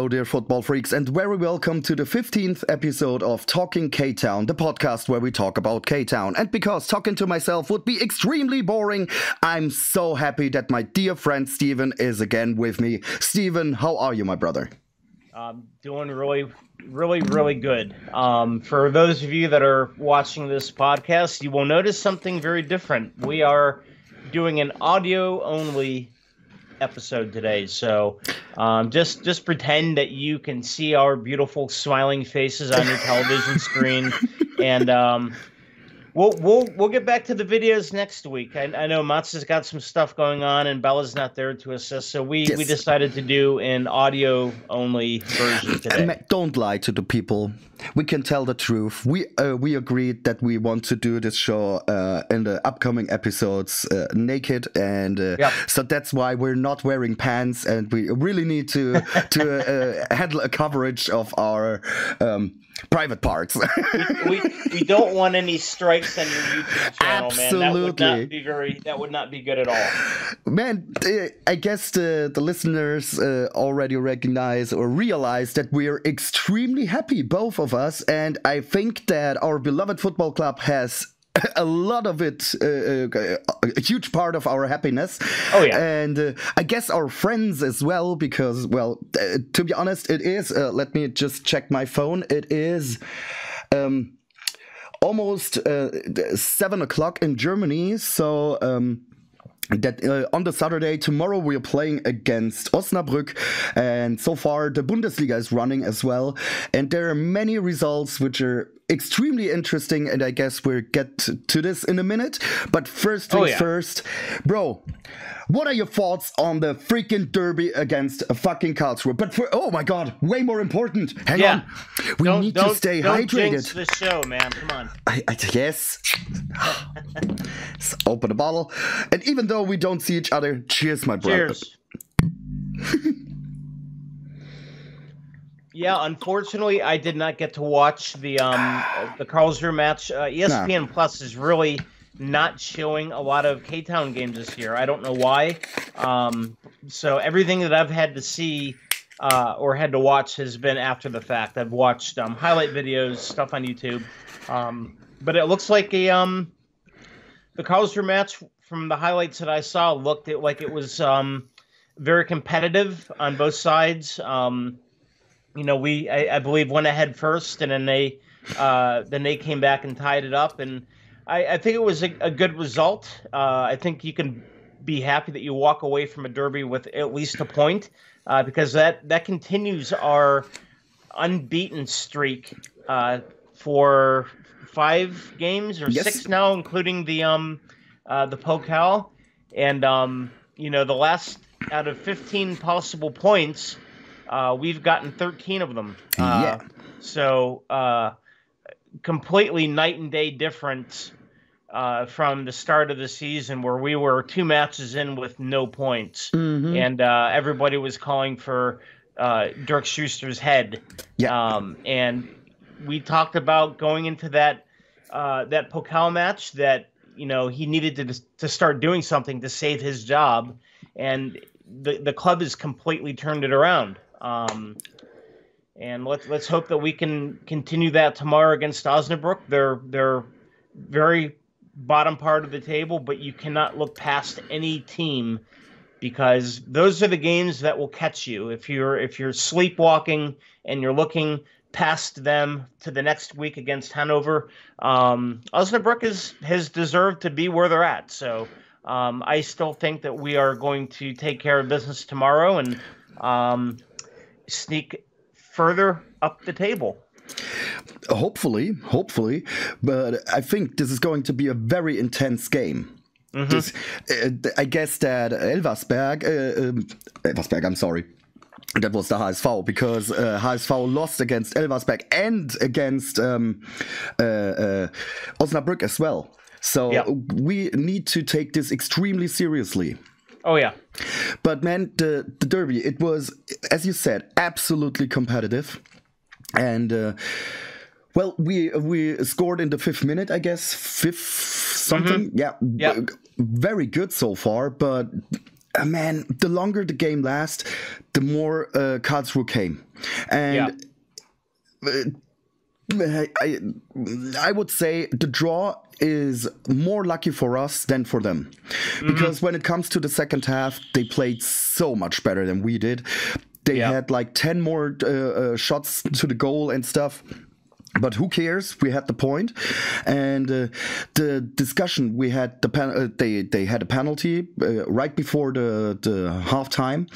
Hello, dear football freaks, and very welcome to the 15th episode of Talking K-Town, the podcast where we talk about K-Town. And because talking to myself would be extremely boring, I'm so happy that my dear friend Steven is again with me. Steven, how are you, my brother? Doing really good. For those of you that are watching this podcast, you will notice something very different. We are doing an audio-only episode today, so just pretend that you can see our beautiful smiling faces on your television screen, and we'll get back to the videos next week. I know Matzes has got some stuff going on, and Bella's not there to assist, so we decided to do an audio-only version today. Don't lie to the people. We can tell the truth. We agreed that we want to do this show in the upcoming episodes naked, and so that's why we're not wearing pants, and we really need to handle a coverage of our private parts. we don't want any strikes on your YouTube channel, Absolutely. Man. That would not be good at all. Man, I guess the listeners already recognize or realize that we're extremely happy, both of us, and I think that our beloved football club has a lot of it, a huge part of our happiness. Oh yeah. And I guess our friends as well, because, well, to be honest, it is, let me just check my phone, it is almost 7 o'clock in Germany, so that on the Saturday, tomorrow, we are playing against Osnabrück, and so far the Bundesliga is running as well, and there are many results which are extremely interesting, and I guess we'll get to this in a minute. But first things first, bro, what are your thoughts on the freaking derby against a fucking Karlsruhe? But oh my god, way more important, hang on, we need to stay hydrated. Don't jinx the show, man, come on. Yes. Let's open a bottle, and even though we don't see each other, cheers, my brother. Cheers. Yeah, unfortunately, I did not get to watch the Karlsruhe match. ESPN Plus is really not showing a lot of K-Town games this year. I don't know why. So everything that I've had to see or had to watch has been after the fact. I've watched highlight videos, stuff on YouTube. But it looks like the Karlsruhe match, from the highlights that I saw, looked like it was very competitive on both sides. You know, I believe went ahead first, and then they came back and tied it up, and I think it was a good result. I think you can be happy that you walk away from a derby with at least a point, because that continues our unbeaten streak for 5 games or 6 now, including the Pokal, and you know, the last out of 15 possible points. We've gotten 13 of them. So completely night and day difference from the start of the season, where we were 2 matches in with no points. Mm-hmm. And everybody was calling for Dirk Schuster's head. And we talked about going into that Pokal match that, you know, he needed to start doing something to save his job. And the club has completely turned it around. And let's hope that we can continue that tomorrow against Osnabrück. They're very bottom part of the table, but you cannot look past any team, because those are the games that will catch you. If you're sleepwalking and you're looking past them to the next week against Hanover, Osnabrück has deserved to be where they're at. So I still think that we are going to take care of business tomorrow and sneak further up the table. Hopefully, but I think this is going to be a very intense game. Mm-hmm. I guess that Elversberg, I'm sorry, that was the HSV, because HSV lost against Elversberg and against Osnabrück as well. So we need to take this extremely seriously. Oh, yeah. But, man, the derby, it was, as you said, absolutely competitive. And, well, we scored in the 5th minute, I guess. 5th something. Mm-hmm. Yeah. Very good so far. But man, the longer the game lasts, the more Karlsruhe came. And I would say the draw is more lucky for us than for them. Because when it comes to the second half, they played so much better than we did. They had like 10 more shots to the goal and stuff. But who cares? We had the point, and the discussion we had. They had a penalty right before the halftime,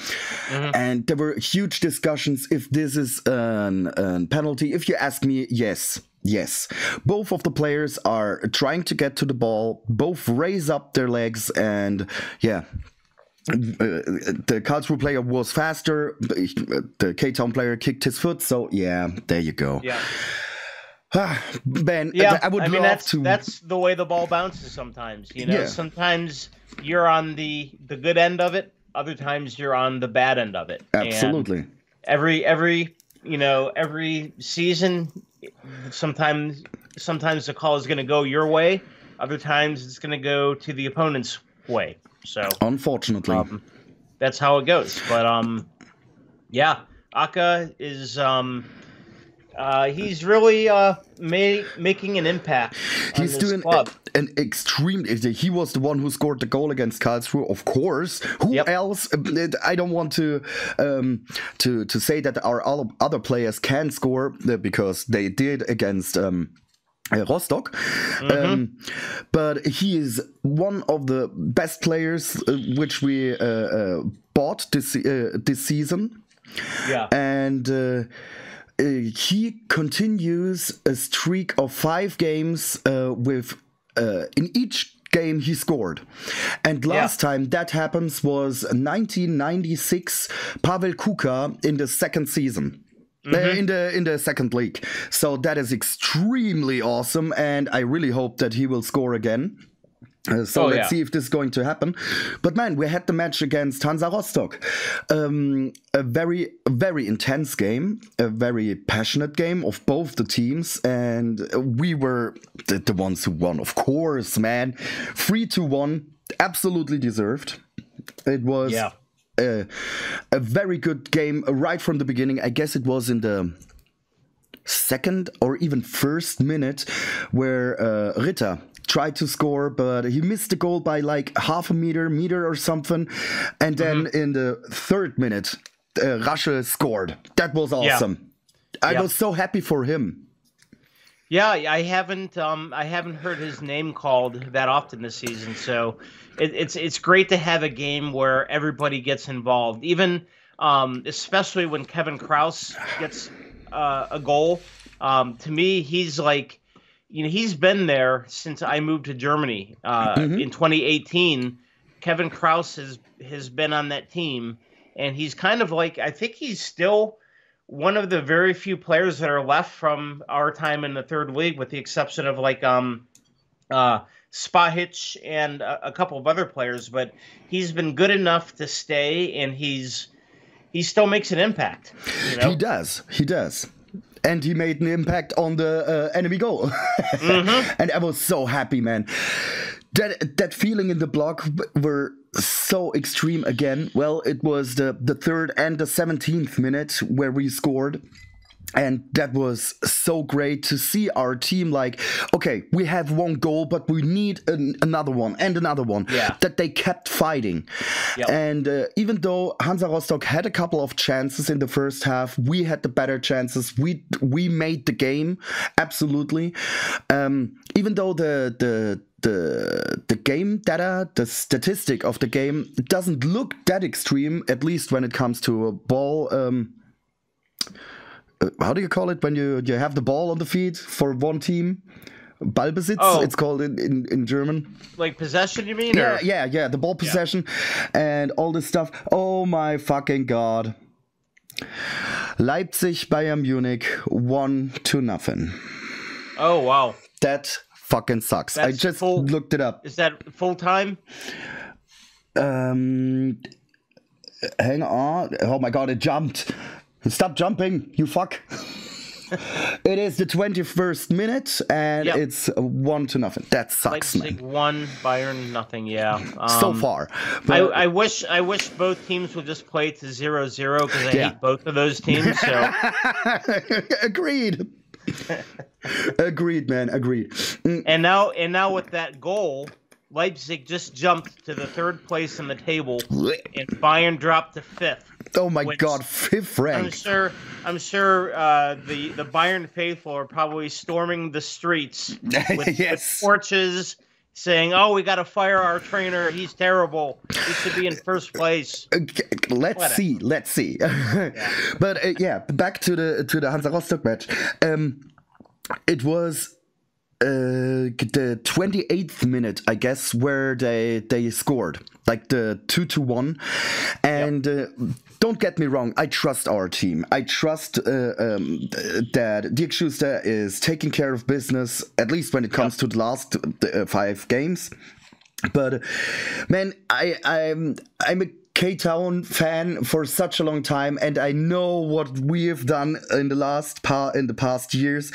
and there were huge discussions if this is a penalty. If you ask me, yes. Both of the players are trying to get to the ball. Both raise up their legs, and the Karlsruhe player was faster. The K-Town player kicked his foot. So there you go. Man, I would love to. That's the way the ball bounces sometimes. You know, sometimes you're on the good end of it. Other times you're on the bad end of it. Absolutely. And every season, sometimes the call is going to go your way. Other times it's going to go to the opponent's way. So unfortunately, that's how it goes. But Aka is. He's really making an impact. He's doing an extreme. He was the one who scored the goal against Karlsruhe, of course. Who else? I don't want to say that our other players can score because they did against Rostock, but he is one of the best players which we bought this season. And. He continues a streak of 5 games with in each game he scored. And last time that happens was 1996 Pavel Kuka in the second season. In the second league. So that is extremely awesome, and I really hope that he will score again. Let's see if this is going to happen. But man, we had the match against Hansa Rostock. A very, very intense game, a very passionate game of both the teams. And we were the ones who won, of course, man. 3-1, absolutely deserved. It was a very good game right from the beginning. I guess it was in the second or even first minute where Ritter tried to score, but he missed the goal by like half a meter or something. And then in the third minute, Rasche scored. That was awesome. I was so happy for him. Yeah, I haven't heard his name called that often this season, so it's great to have a game where everybody gets involved. Even especially when Kevin Kraus gets a goal. To me, he's like. He's been there since I moved to Germany in 2018. Kevin Kraus has been on that team, and he's kind of like, I think he's still one of the very few players that are left from our time in the third league, with the exception of like Spahic and a couple of other players. But he's been good enough to stay, and he still makes an impact. He does. And he made an impact on the enemy goal. And I was so happy, man. That feeling in the block were so extreme again. Well, it was the third and the 17th minute where we scored. And that was so great to see our team like, okay, we have one goal, but we need another one and another one. That they kept fighting. And even though Hansa Rostock had a couple of chances in the first half, we had the better chances. We made the game, absolutely. Even though the game data, the statistic of the game doesn't look that extreme, at least when it comes to a ball. How do you call it when you have the ball on the feet for one team? Ballbesitz, it's called in German. Like possession, you mean? Yeah, the ball possession and all this stuff. Oh my fucking God. Leipzig, Bayern Munich, 1-0. Oh, wow. That fucking sucks. I just looked it up. Is that full time? Hang on. Oh my God, it jumped. Stop jumping, you fuck. It is the 21st minute, and it's 1-0. That sucks, Leipzig man. 1, Bayern nothing. Yeah. So far. But I wish both teams would just play to 0-0 because I hate both of those teams. So agreed. Agreed, man. Agreed. And now with that goal, Leipzig just jumped to the 3rd place in the table, and Bayern dropped to 5th. Oh my God, 5th rank. I'm sure the Bayern faithful are probably storming the streets with torches, saying, "Oh, we got to fire our trainer. He's terrible. He should be in 1st place." Let's see. But back to the Hansa Rostock match. It was the 28th minute, I guess, where they scored, like the 2-1, and don't get me wrong, I trust our team. I trust that Dirk Schuster is taking care of business, at least when it comes to the last 5 games. But man, I'm a K-Town fan for such a long time, and I know what we have done in the past years,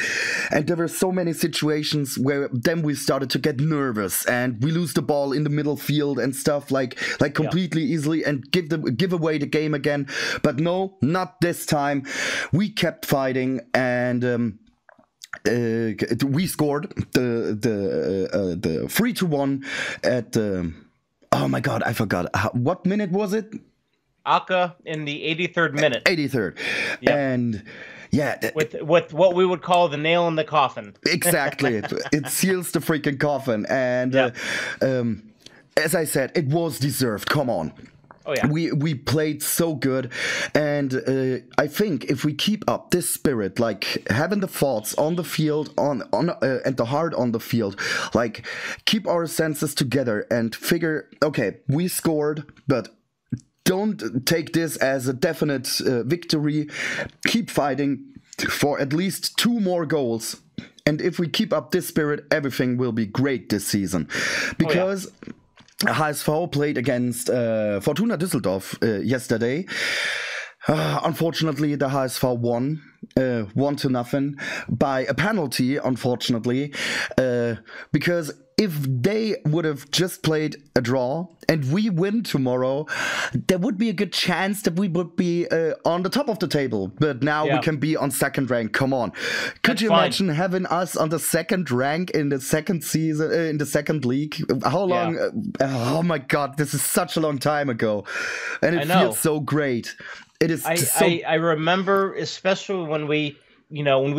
and there were so many situations where then we started to get nervous and we lose the ball in the middle field and stuff like completely easily and give away the game again. But no, not this time. We kept fighting, and we scored the 3-1 at the. Oh my God, I forgot. What minute was it? Aka in the 83rd minute. 83rd. Yep. And with what we would call the nail in the coffin. Exactly. It seals the freaking coffin. And as I said, it was deserved. Come on. Oh yeah. We played so good, and I think if we keep up this spirit, like having the thoughts on the field, and the heart on the field, like keep our senses together and figure, okay, we scored, but don't take this as a definite victory. Keep fighting for at least 2 more goals, and if we keep up this spirit, everything will be great this season, because. HSV played against Fortuna Düsseldorf yesterday. Unfortunately, the HSV won 1-0 by a penalty, unfortunately, because if they would have just played a draw and we win tomorrow, there would be a good chance that we would be on the top of the table. But now we can be on 2nd rank. Come on. Could you imagine having us on the 2nd rank in the 2nd season, in the 2nd league? How long? Oh my God, this is such a long time ago. And it feels so great. It is I remember, especially when we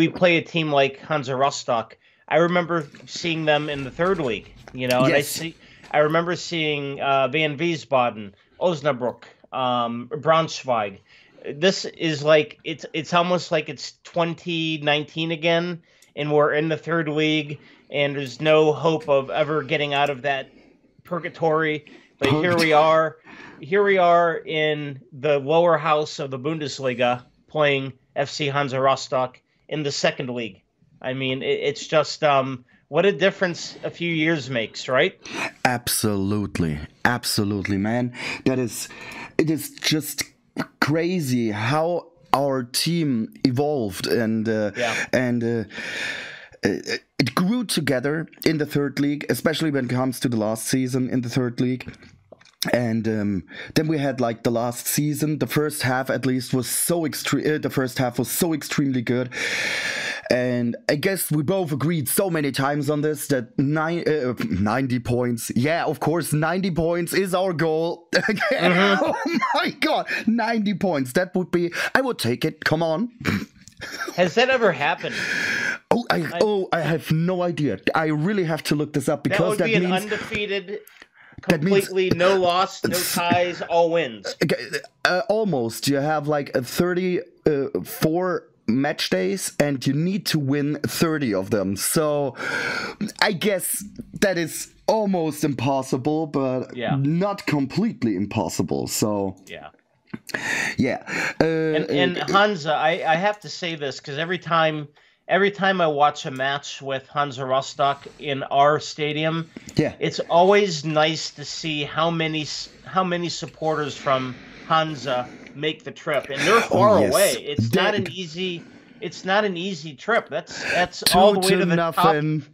play a team like Hansa Rostock, I remember seeing them in the 3rd league, and I remember seeing Van Wiesbaden, Osnabrück, Braunschweig. This is like it's almost like it's 2019 again, and we're in the 3rd league, and there's no hope of ever getting out of that purgatory. But here we are in the lower house of the Bundesliga playing FC Hansa Rostock in the 2nd league. I mean, it's just what a difference a few years makes, right? Absolutely, man. It is just crazy how our team evolved and it grew together in the 3rd league, especially when it comes to the last season in the 3rd league. And then we had like the last season. The first half, at least, was so extremely good. And I guess we both agreed so many times on this that 90 points. Yeah, of course, 90 points is our goal. Oh my God, 90 points. That would be. I would take it. Come on. Has that ever happened? I have no idea. I really have to look this up because that would be an undefeated. Completely no loss, no ties, all wins. Almost. You have like 34 match days and you need to win 30 of them. So I guess that is almost impossible, but not completely impossible. So and Hansa, I have to say this because every time I watch a match with Hansa Rostock in our stadium, it's always nice to see how many supporters from Hansa make the trip, and they're far away. It's not an easy it's not an easy trip. That's all the way to the nothing. top.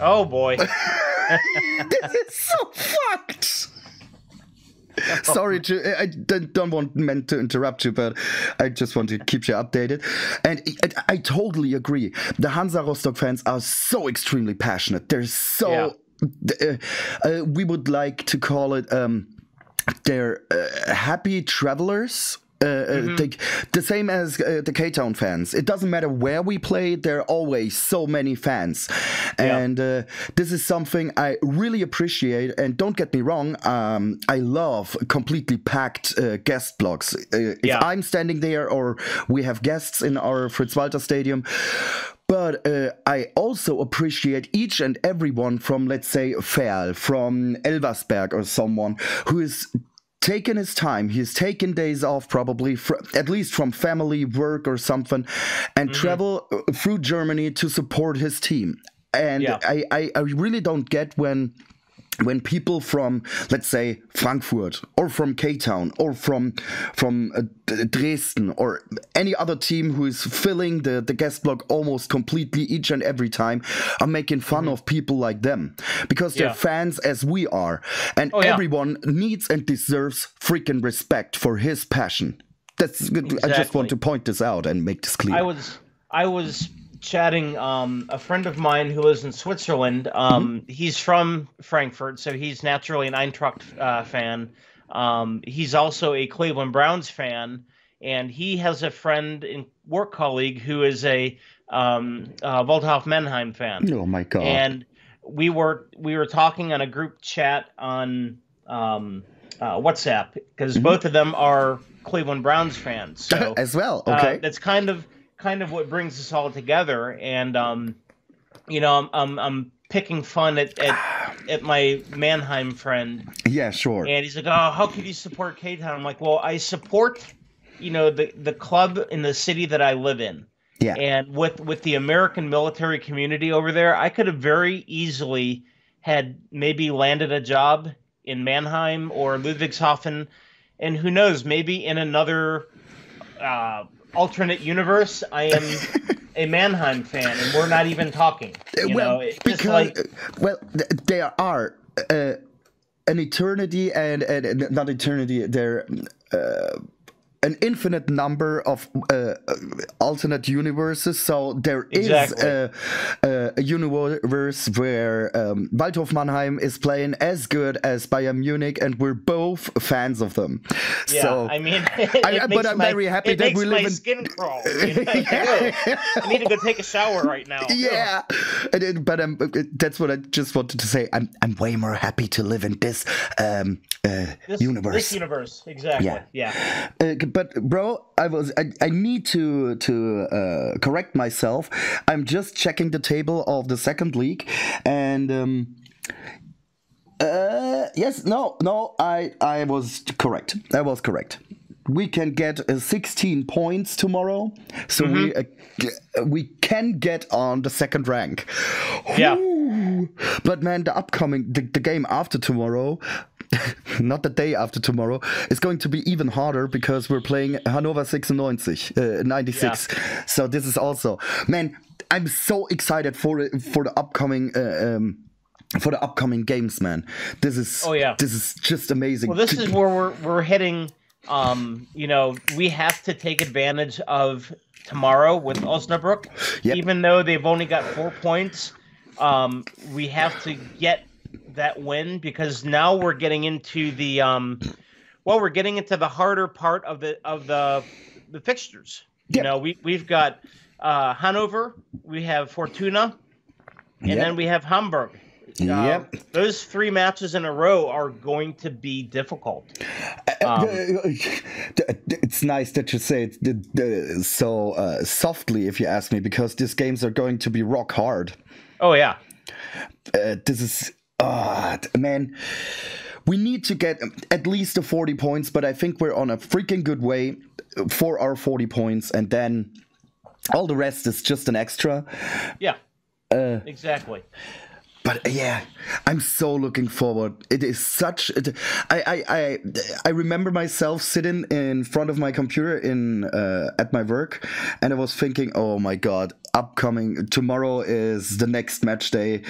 Oh boy. This is so fucked. Sorry I don't meant to interrupt you, but I just want to keep you updated. And I totally agree. The Hansa Rostock fans are so extremely passionate. They're so we would like to call it they're happy travelers. The same as the K-Town fans. It doesn't matter where we play, there are always so many fans. And this is something I really appreciate. And don't get me wrong, I love completely packed guest blocks. If I'm standing there or we have guests in our Fritz-Walter Stadium. But I also appreciate each and everyone from, let's say, Ferl, from Elversberg or someone who is taken his time. He's taken days off, probably at least from family, work or something, and travel through Germany to support his team. And I really don't get when people from, let's say, Frankfurt or from K-Town or from Dresden or any other team who is filling the guest block almost completely each and every time are making fun of people like them, because they're fans as we are, and everyone needs and deserves freaking respect for his passion. That's good. I just want to point this out and make this clear. I was chatting a friend of mine who lives in Switzerland. He's from Frankfurt, so he's naturally an Eintracht fan. He's also a Cleveland Browns fan, and he has a friend and work colleague who is a Waldhof Mannheim fan. Oh my god! And we were talking on a group chat on WhatsApp, because both of them are Cleveland Browns fans. So as well, okay. That's kind of what brings us all together. And I'm picking fun at my Mannheim friend. Yeah, sure. And he's like, "Oh, how could you support K-Town?" I'm like, "Well, I support, the club in the city that I live in." Yeah. And with the American military community over there, I could have very easily had maybe landed a job in Mannheim or Ludwigshafen, and who knows, maybe in another alternate universe, I am a Mannheim fan, and we're not even talking. There are an eternity and not eternity. There. An infinite number of alternate universes, so there is a universe where Waldhof Mannheim is playing as good as Bayern Munich, and we're both fans of them. Yeah, so, I mean, but I'm very happy that we live in. Skin crawl. I need to go take a shower right now. Yeah, that's what I just wanted to say. I'm way more happy to live in this universe. This universe, exactly. Yeah. But bro, I need to correct myself. I'm just checking the table of the second league, and I was correct. I was correct. We can get 16 points tomorrow, so we can get on the second rank. Yeah. Ooh. But man, the game after tomorrow. Not the day after tomorrow. It's going to be even harder because we're playing Hannover 96, 96. Yeah. So this is also, man, I'm so excited for the upcoming games, man. This is just amazing. Well, this is where we're heading. We have to take advantage of tomorrow with Osnabrück. Yep. Even though they've only got 4 points, we have to get that win, because now we're getting into the harder part of the fixtures. Yep. We've got Hanover, we have Fortuna, and then we have Hamburg. Those 3 matches in a row are going to be difficult. It's nice that you say it so softly, if you ask me, because these games are going to be rock hard. Oh yeah. This is. Man, we need to get at least the 40 points, but I think we're on a freaking good way for our 40 points, and then all the rest is just an extra. Yeah, exactly. But yeah, I'm so looking forward. It is such. I remember myself sitting in front of my computer at my work, and I was thinking, oh my god, upcoming tomorrow is the next match day,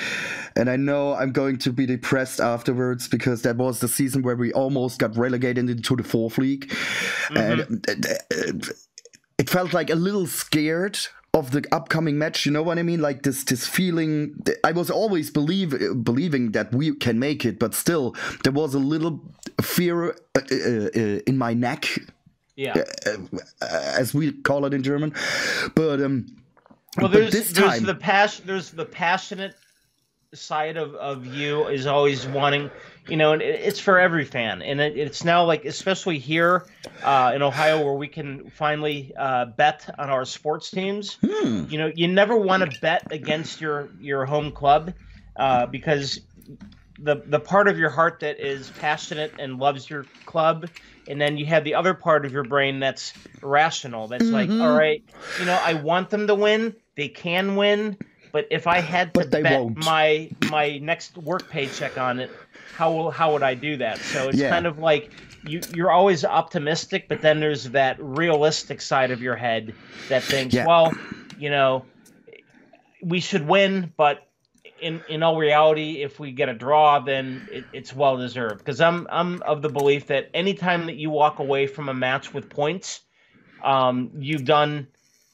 and I know I'm going to be depressed afterwards because that was the season where we almost got relegated into the 4th league, and it felt like a little scared of the upcoming match, you know what I mean? Like this feeling. I was always believing that we can make it, but still, there was a little fear in my neck, as we call it in German. But well, there's the passionate side of you is always wanting, you know, and it's for every fan, and it's now like, especially here in Ohio, where we can finally bet on our sports teams. You know, you never want to bet against your home club because the part of your heart that is passionate and loves your club, and then you have the other part of your brain that's rational, that's like, all right, you know, I want them to win, they can win, but if I had to bet my next work paycheck on it, how would I do that? So it's kind of like you're always optimistic, but then there's that realistic side of your head that thinks, well, you know, we should win, but in all reality, if we get a draw, then it's well deserved. Because I'm of the belief that anytime that you walk away from a match with points, you've done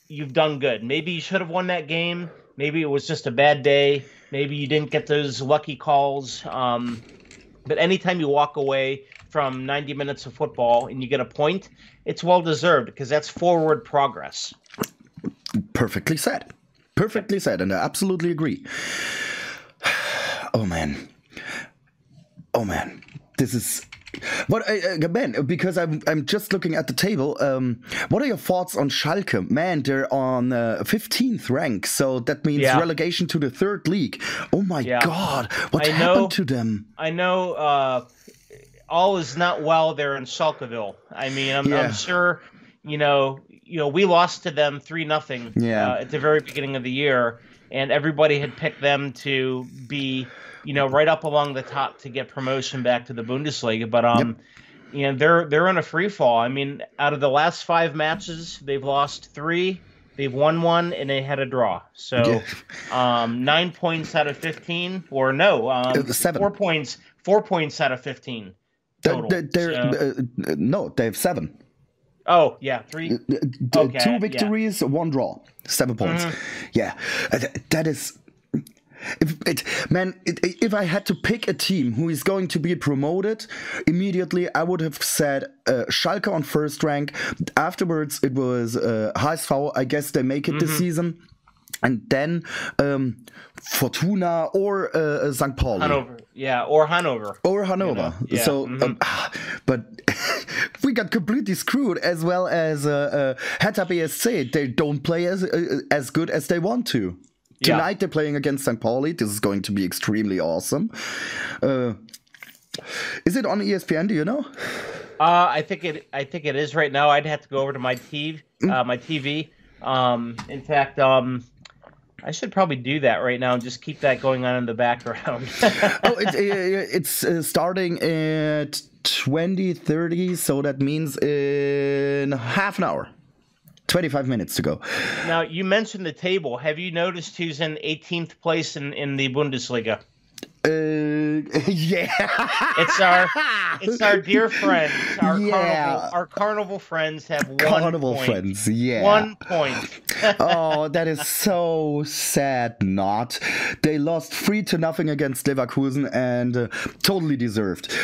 good. Maybe you should have won that game. Maybe it was just a bad day. Maybe you didn't get those lucky calls. But anytime you walk away from 90 minutes of football and you get a point, it's well deserved because that's forward progress. Perfectly said. Perfectly said, and I absolutely agree. Oh man. This is what man, because I'm just looking at the table. What are your thoughts on Schalke? Man, they're on 15th rank, so that means relegation to the 3rd league. Oh my god, what happened to them? I know all is not well there in Schalkeville. I mean, I'm sure you know we lost to them 3-0 at the very beginning of the year, and everybody had picked them to be, you know, right up along the top to get promotion back to the Bundesliga. But you know, they're in a free fall. I mean, out of the last 5 matches, they've lost 3, they've won 1, and they had a draw. So 9 points out of 15, or no, 7. 4 points out of 15 total. No, they have 7. Oh yeah, 3. Okay, 2 victories, 1 draw, 7 points. Yeah, that is. If I had to pick a team who is going to be promoted immediately, I would have said Schalke on 1st rank. Afterwards, it was HSV. I guess they make it this season. And then Fortuna or St. Pauli. Or Hanover. You know? So, but we got completely screwed, as well as Hertha BSC. They don't play as good as they want to. Tonight they're playing against St. Pauli. This is going to be extremely awesome. Is it on ESPN? Do you know? I think it is right now. I'd have to go over to my TV. In fact, I should probably do that right now and just keep that going on in the background. It's starting at 20:30, so that means in half an hour. 25 minutes to go. Now, you mentioned the table. Have you noticed who's in 18th place in the Bundesliga? Yeah. It's our dear friends. Our carnival friends have 1 carnival point. Friends, yeah. 1 point. Oh, that is so sad. Not. They lost 3-0 against Leverkusen, and totally deserved.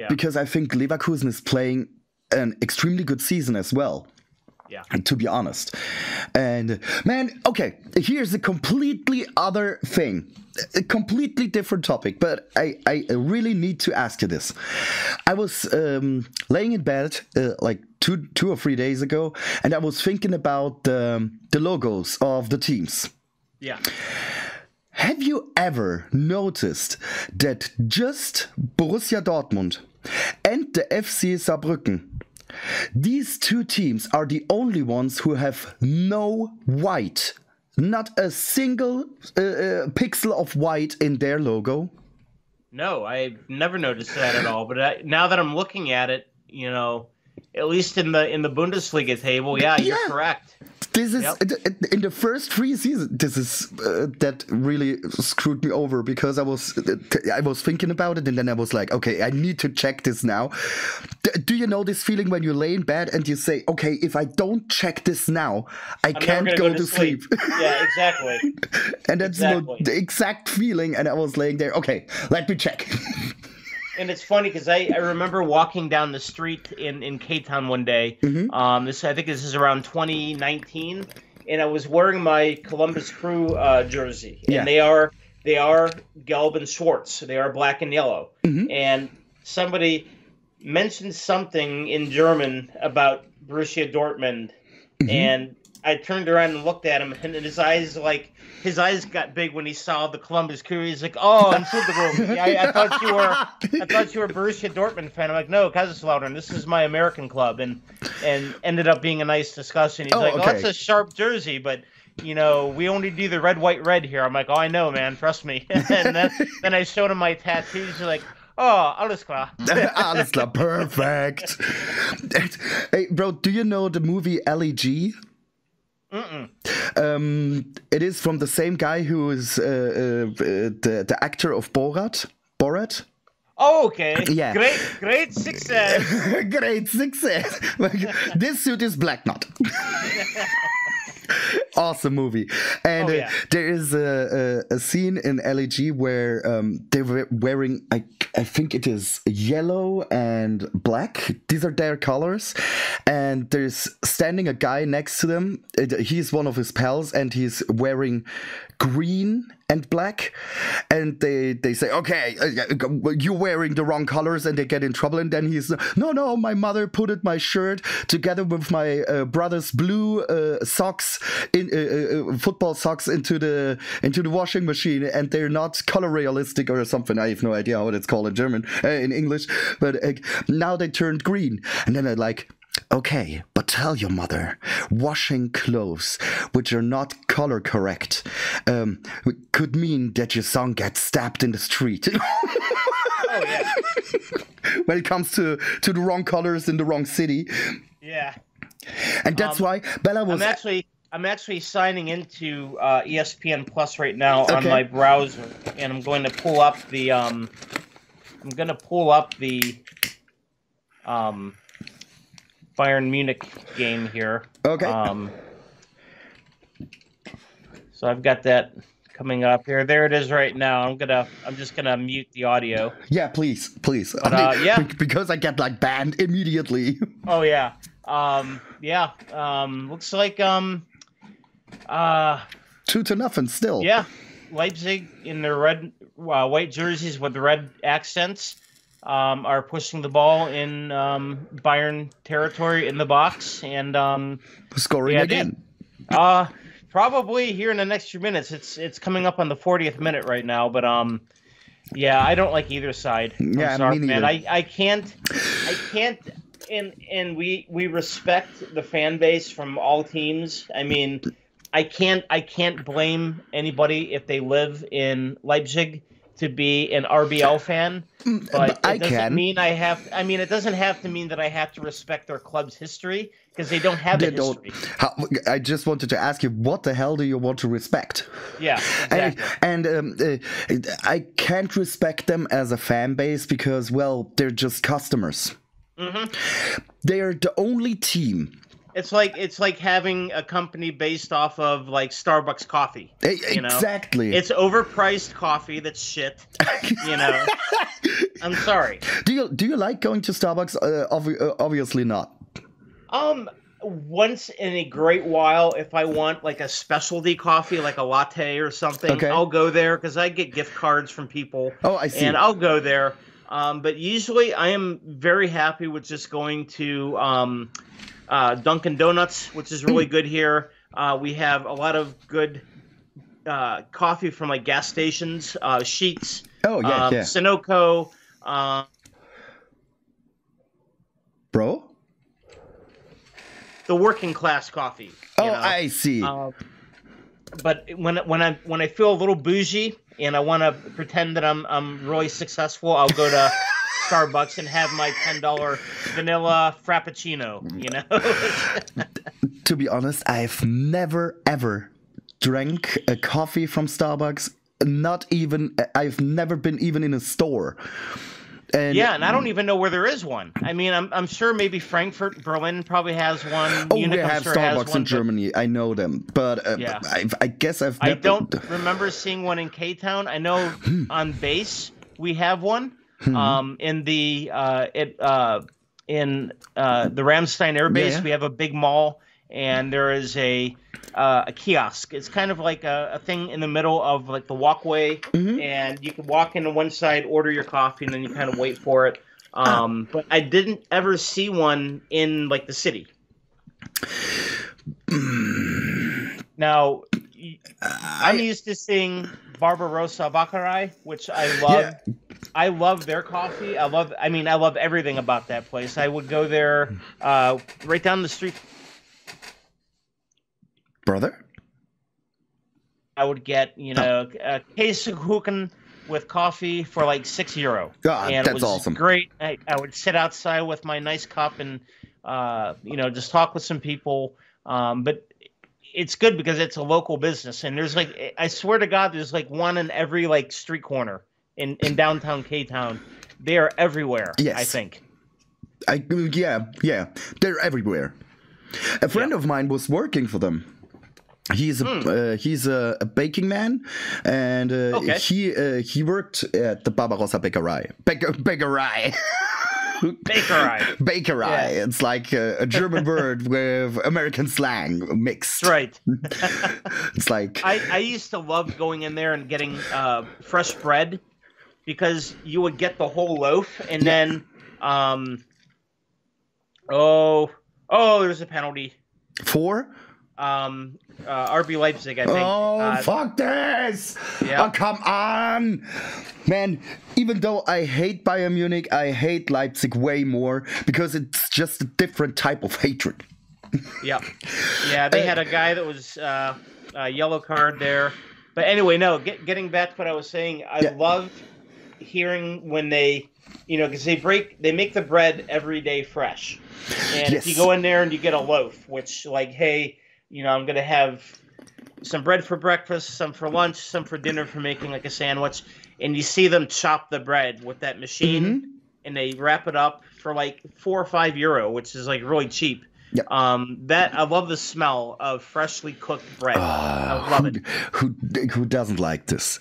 Because I think Leverkusen is playing an extremely good season as well. Yeah. To be honest. And man, okay, here's a completely other thing. A completely different topic, but I really need to ask you this. I was laying in bed like two or 3 days ago, and I was thinking about the logos of the teams. Yeah. Have you ever noticed that just Borussia Dortmund and the FC Saarbrücken, these 2 teams are the only ones who have no white Not a single pixel of white in their logo. No, I've never noticed that at all. But now that I'm looking at it, you know, at least in the Bundesliga table, yeah, you're correct. This is in the first 3 seasons. This is that really screwed me over because I was thinking about it and then I was like, okay, I need to check this now. Do you know this feeling when you lay in bed and you say, okay, if I don't check this now, I can't go to sleep. Yeah, exactly. And that's the exact feeling. And I was laying there. Okay, let me check. And it's funny because I remember walking down the street in K-Town one day. Mm-hmm. I think this is around 2019, and I was wearing my Columbus Crew jersey, and they are Gelb and Schwarz. They are black and yellow. Mm-hmm. And somebody mentioned something in German about Borussia Dortmund, and I turned around and looked at him, and his eyes got big when he saw the Columbus Crew. He's like, "Oh, Entschuldigung. I thought you were a Borussia Dortmund fan." I'm like, "No, Kaiserslautern. This is my American club," and ended up being a nice discussion. He's like, "Oh, that's a sharp jersey, but you know, we only do the red, white, red here." I'm like, "Oh, I know, man. Trust me." And then I showed him my tattoos. He's like, "Oh, alles klar." Alles klar, perfect. Hey, bro, do you know the movie LEG? It is from the same guy who is the actor of Borat. Oh, okay. Yeah. Great success. Great success. This suit is black knot. Awesome movie. And there is a scene in LEG where they were wearing, I think it is yellow and black. These are their colors. And there's standing a guy next to them. He's one of his pals and he's wearing green and black, and they say, okay, you're wearing the wrong colors, and they get in trouble. And then he's, no, my mother put my shirt together with my brother's blue socks, football socks, into the washing machine, and they're not color realistic or something. I have no idea what it's called in German, in English, but now they turned green. And then they're like, okay, but tell your mother, washing clothes which are not color correct could mean that your son gets stabbed in the street. Oh, yeah. When it comes to the wrong colors in the wrong city. Yeah. And that's why Bella was... I'm actually signing into ESPN Plus right now on my browser, and I'm going to pull up the Bayern Munich game here. Okay. So I've got that coming up here. There it is right now. I'm just gonna mute the audio. Yeah, please. But, because I get like banned immediately. Oh yeah. Looks like 2-0 still. Yeah. Leipzig in their red, white jerseys with the red accents. Are pushing the ball in Bayern territory in the box and scoring again. Probably here in the next few minutes. It's coming up on the 40th minute right now, but I don't like either side. I'm sorry, man. I can't. And we respect the fan base from all teams. I mean, I can't blame anybody if they live in Leipzig to be an RBL fan, but it doesn't mean I have. I mean, it doesn't have to mean that I have to respect their club's history because they don't have a history. I just wanted to ask you, what the hell do you want to respect? Yeah, exactly. And I can't respect them as a fan base because, well, they're just customers. Mm-hmm. They're the only team. It's like having a company based off of like Starbucks coffee. You know? Exactly. It's overpriced coffee that's shit. You know. I'm sorry. Do you like going to Starbucks? Obviously not. Once in a great while, if I want like a specialty coffee, like a latte or something, I'll go there because I get gift cards from people. Oh, I see. And I'll go there. But usually I am very happy with just going to Dunkin' Donuts, which is really good here. We have a lot of good coffee from like gas stations, Sheetz, Sunoco. Bro? The working class coffee. Oh, I see. but when I feel a little bougie and I want to pretend that I'm really successful, I'll go to Starbucks and have my $10 vanilla frappuccino. You know. To be honest, I've never ever drank a coffee from Starbucks. Not even. I've never been even in a store. And yeah, and I don't even know where there is one. I mean, I'm sure maybe Frankfurt, Berlin probably has one. Oh, Munich, we have sure Starbucks one, in Germany. I know them, but yeah. I guess I've never... I don't remember seeing one in K-Town. I know on base we have one. In the Ramstein Air Base, we have a big mall, and there is a kiosk. It's kind of like a thing in the middle of like the walkway, and you can walk into one side, order your coffee, and then you kind of wait for it. But I didn't ever see one in like the city. Now, I'm used to seeing Barbarossa Bäckerei, which I love. Yeah. I love their coffee. I love everything about that place. I would go there right down the street. Brother? I would get, a Käsekuchen with coffee for like €6. And that's awesome. Great. I would sit outside with my nice cup and, just talk with some people. But it's good because it's a local business. And there's I swear to God, there's one in every street corner in downtown K-Town. They are everywhere, yes. I think. Yeah. They're everywhere. A friend of mine was working for them. He's a baking man, and he worked at the Barbarossa Bäckerei. Bäckerei. Bakery. Yeah. It's like a German word with American slang mixed. That's right. It's like I used to love going in there and getting fresh bread because you would get the whole loaf and then there's a penalty. For? RB Leipzig, I think. Oh, fuck this! Yeah. Oh, come on! Man, even though I hate Bayern Munich, I hate Leipzig way more because it's just a different type of hatred. Yeah. Yeah, they had a guy that was a yellow card there. But anyway, no, getting back to what I was saying, I love hearing when they, because they make the bread every day fresh. And if you go in there and you get a loaf, which hey, I'm going to have some bread for breakfast, some for lunch, some for dinner for making a sandwich. And you see them chop the bread with that machine and they wrap it up for €4 or €5, which is really cheap. Yep. I love the smell of freshly cooked bread. I love it. Who doesn't like this?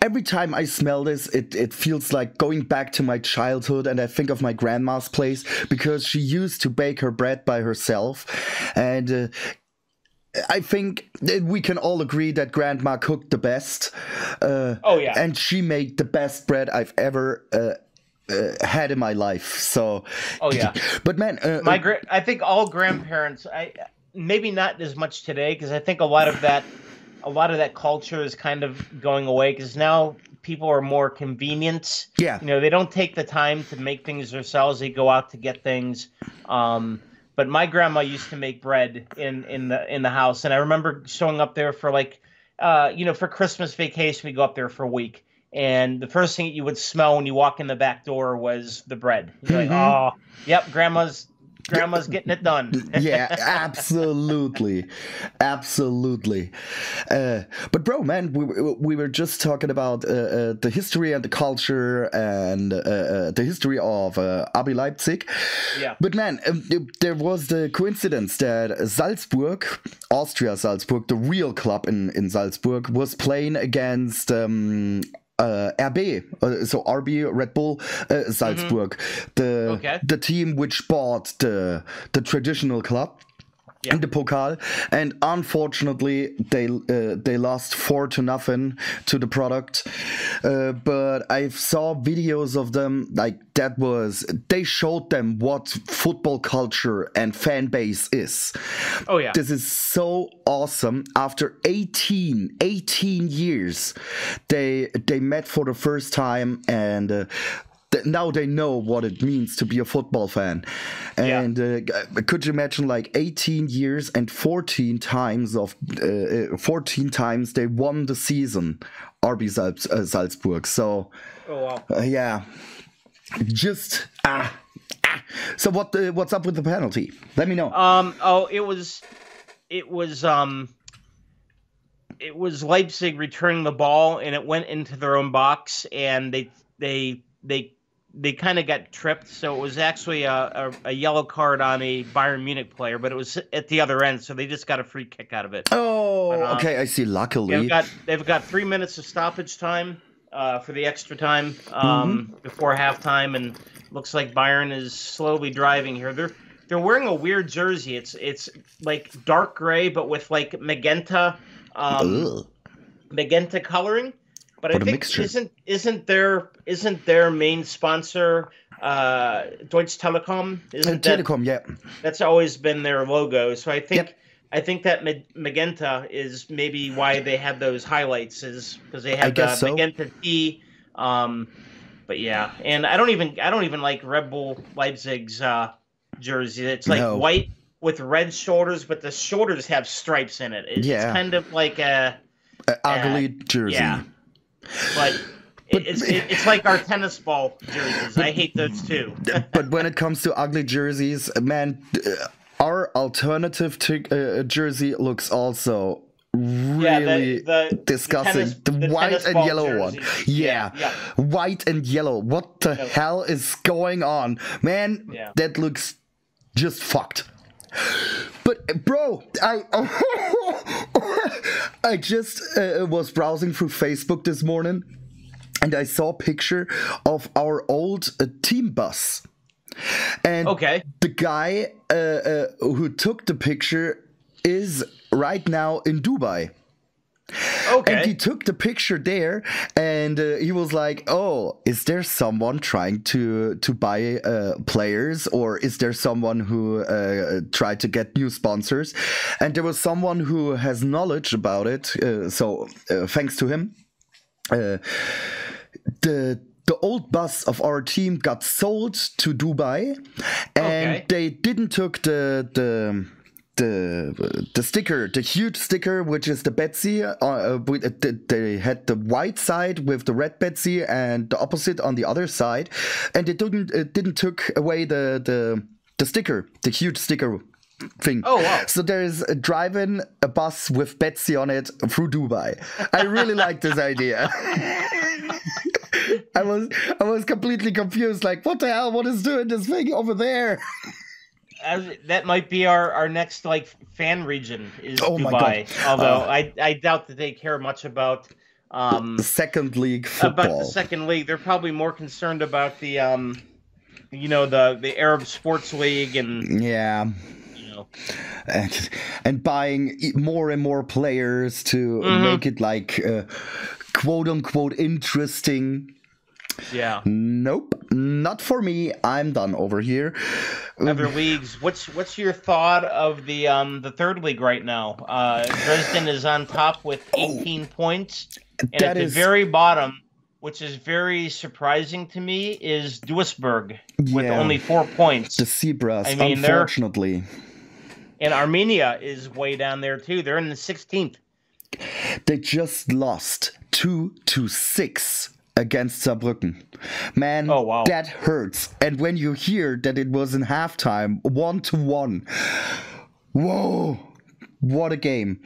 Every time I smell this, it feels like going back to my childhood, and I think of my grandma's place because she used to bake her bread by herself, and I think that we can all agree that grandma cooked the best. And she made the best bread I've ever had in my life. So but man, I think all grandparents, maybe not as much today, because I think a lot of that culture is kind of going away because now people are more convenient. They don't take the time to make things themselves. They go out to get things. But my grandma used to make bread in the house, and I remember showing up there for for Christmas vacation. We go up there for a week. And the first thing you would smell when you walk in the back door was the bread. You're like, oh, yep, grandma's getting it done. Yeah, absolutely. But bro, man, we were just talking about the history and the culture and the history of RB Leipzig. Yeah. But man, there was the coincidence that Salzburg, Austria Salzburg, the real club in Salzburg, was playing against RB, so RB Red Bull Salzburg, the team which bought the traditional club in the Pokal, and unfortunately they lost 4-0 to the product. But I saw videos of them they showed them what football culture and fan base is. Oh yeah, this is so awesome. After 18 years, they met for the first time, and now they know what it means to be a football fan. And could you imagine, like, 18 years and 14 times they won the season, RB Salzburg. So yeah, just so what's up with the penalty? Let me know. It was Leipzig returning the ball, and it went into their own box, and they kind of got tripped. So it was actually a yellow card on a Bayern Munich player, but it was at the other end, so they just got a free kick out of it. Oh, okay, I see. Luckily, they've got 3 minutes of stoppage time for the extra time before halftime, and looks like Bayern is slowly driving here. They're wearing a weird jersey. It's like dark gray, but with like magenta coloring. But I think isn't their main sponsor Deutsche Telekom? Telekom, yeah. That's always been their logo. So I think that magenta is maybe why they had those highlights, is because they had the magenta T. But yeah, and I don't even like Red Bull Leipzig's jersey. It's like white with red shoulders, but the shoulders have stripes in it. It's kind of like a ugly jersey. Yeah. But it's like our tennis ball jerseys. I hate those too. But when it comes to ugly jerseys, man, our alternative jersey looks also really disgusting. The white and yellow one. Yeah. White and yellow. What the hell is going on? Man, that looks just fucked. But bro, I just was browsing through Facebook this morning, and I saw a picture of our old team bus. And the guy who took the picture is right now in Dubai. And he took the picture there, and he was like, "Oh, is there someone trying to buy players, or is there someone who tried to get new sponsors?" And there was someone who has knowledge about it. So thanks to him, the old bus of our team got sold to Dubai, and they didn't took the sticker, the huge sticker, which is the Betsy. They had the white side with the red Betsy and the opposite on the other side, and it didn't took away the sticker, the huge sticker thing. Oh wow! So there's driving a bus with Betsy on it through Dubai. I really like this idea. I was completely confused. Like, what the hell? What is doing this thing over there? That might be our next like fan region is Dubai. My God. Although I doubt that they care much about the second league football. About the second league, they're probably more concerned about the the Arab Sports League and and buying more and more players to make it like quote unquote interesting. Yeah. Nope, not for me. I'm done over here. Other leagues. What's your thought of the third league right now? Dresden is on top with 18 points, and at the very bottom, which is very surprising to me, is Duisburg with only 4 points. The Zebras, unfortunately. And Armenia is way down there too. They're in the 16th. They just lost 2-6. Against Saarbrücken. Man, that hurts. And when you hear that it was in halftime, 1-1. Whoa, what a game.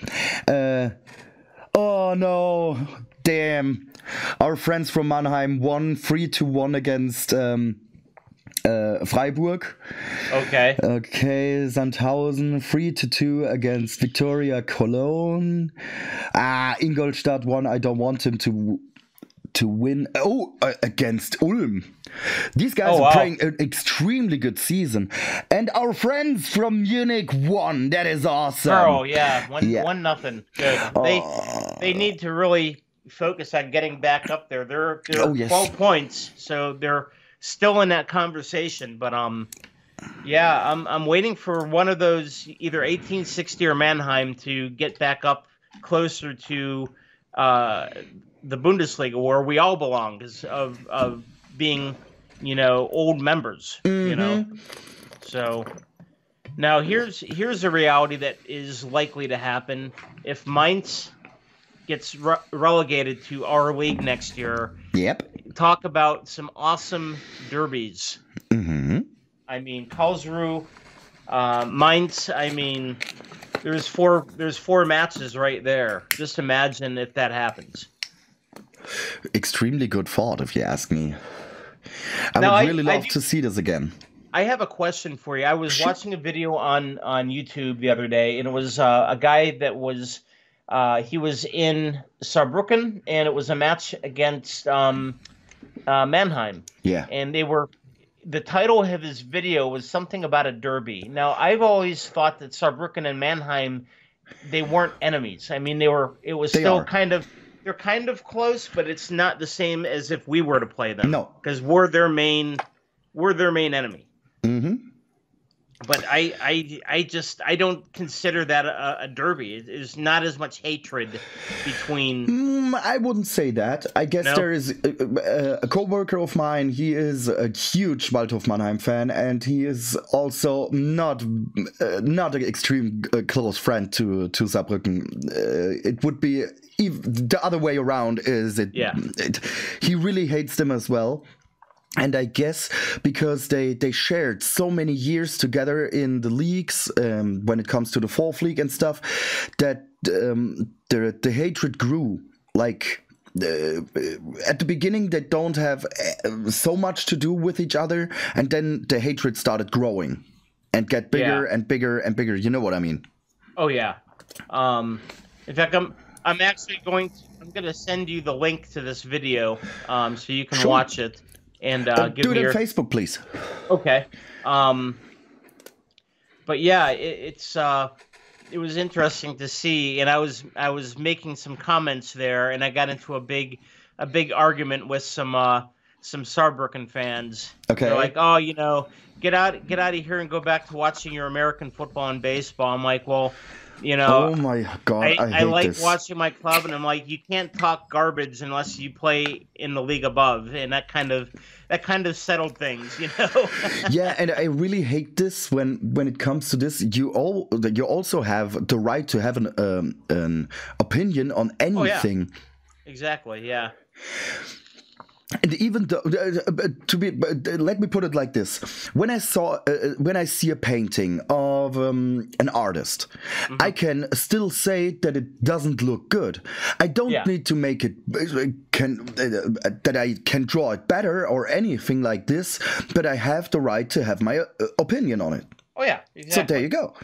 Oh no, damn. Our friends from Mannheim won 3-1 against Freiburg. Okay, Sandhausen 3-2 against Victoria Cologne. Ingolstadt won. I don't want him to win against Ulm. These guys are playing an extremely good season, and our friends from Munich won. That is awesome. Oh yeah, 1-0. Good. They need to really focus on getting back up there. They're 12 points, so they're still in that conversation. But I'm waiting for one of those, either 1860 or Mannheim, to get back up closer to the Bundesliga, where we all belong, because of being old members, So now here's a reality that is likely to happen if Mainz gets relegated to our league next year. Yep. Talk about some awesome derbies. Mm-hmm. I mean, Karlsruhe, Mainz. I mean, there's four matches right there. Just imagine if that happens. Extremely good thought, if you ask me. I would really love to see this again. I have a question for you. I was watching a video on YouTube the other day, and it was a guy that was he was in Saarbrücken, and it was a match against Mannheim. Yeah. And the title of his video was something about a derby. Now, I've always thought that Saarbrücken and Mannheim, they weren't enemies. I mean, they're kind of close, but it's not the same as if we were to play them. No. Because we're their main enemy. Mm-hmm. But I don't consider that a derby. It is not as much hatred between. I wouldn't say that. I guess there is a co-worker of mine. He is a huge Waldhof Mannheim fan, and he is also not an extreme close friend to Saarbrücken. It would be the other way around. He really hates them as well. And I guess because they shared so many years together in the leagues, when it comes to the fourth league and stuff, that the hatred grew. Like at the beginning, they don't have so much to do with each other, and then the hatred started growing and get bigger and bigger and bigger. You know what I mean? Oh yeah. In fact, I'm actually going to send you the link to this video, so you can watch it. And do it on Facebook, please. Okay. But yeah, it was interesting to see, and I was making some comments there, and I got into a big argument with some Saarbrücken fans. Okay. They're like, oh, get out of here and go back to watching your American football and baseball. I'm like, well, oh my God, I like watching my club, and I'm like, you can't talk garbage unless you play in the league above, and that kind of settled things, Yeah, and I really hate this when it comes to this. You also have the right to have an opinion on anything. Oh, yeah. Exactly. Yeah. And even though, let me put it like this: when I see a painting of an artist, I can still say that it doesn't look good. I don't need to make it that I can draw it better or anything like this, but I have the right to have my opinion on it. Oh yeah, exactly. So there you go.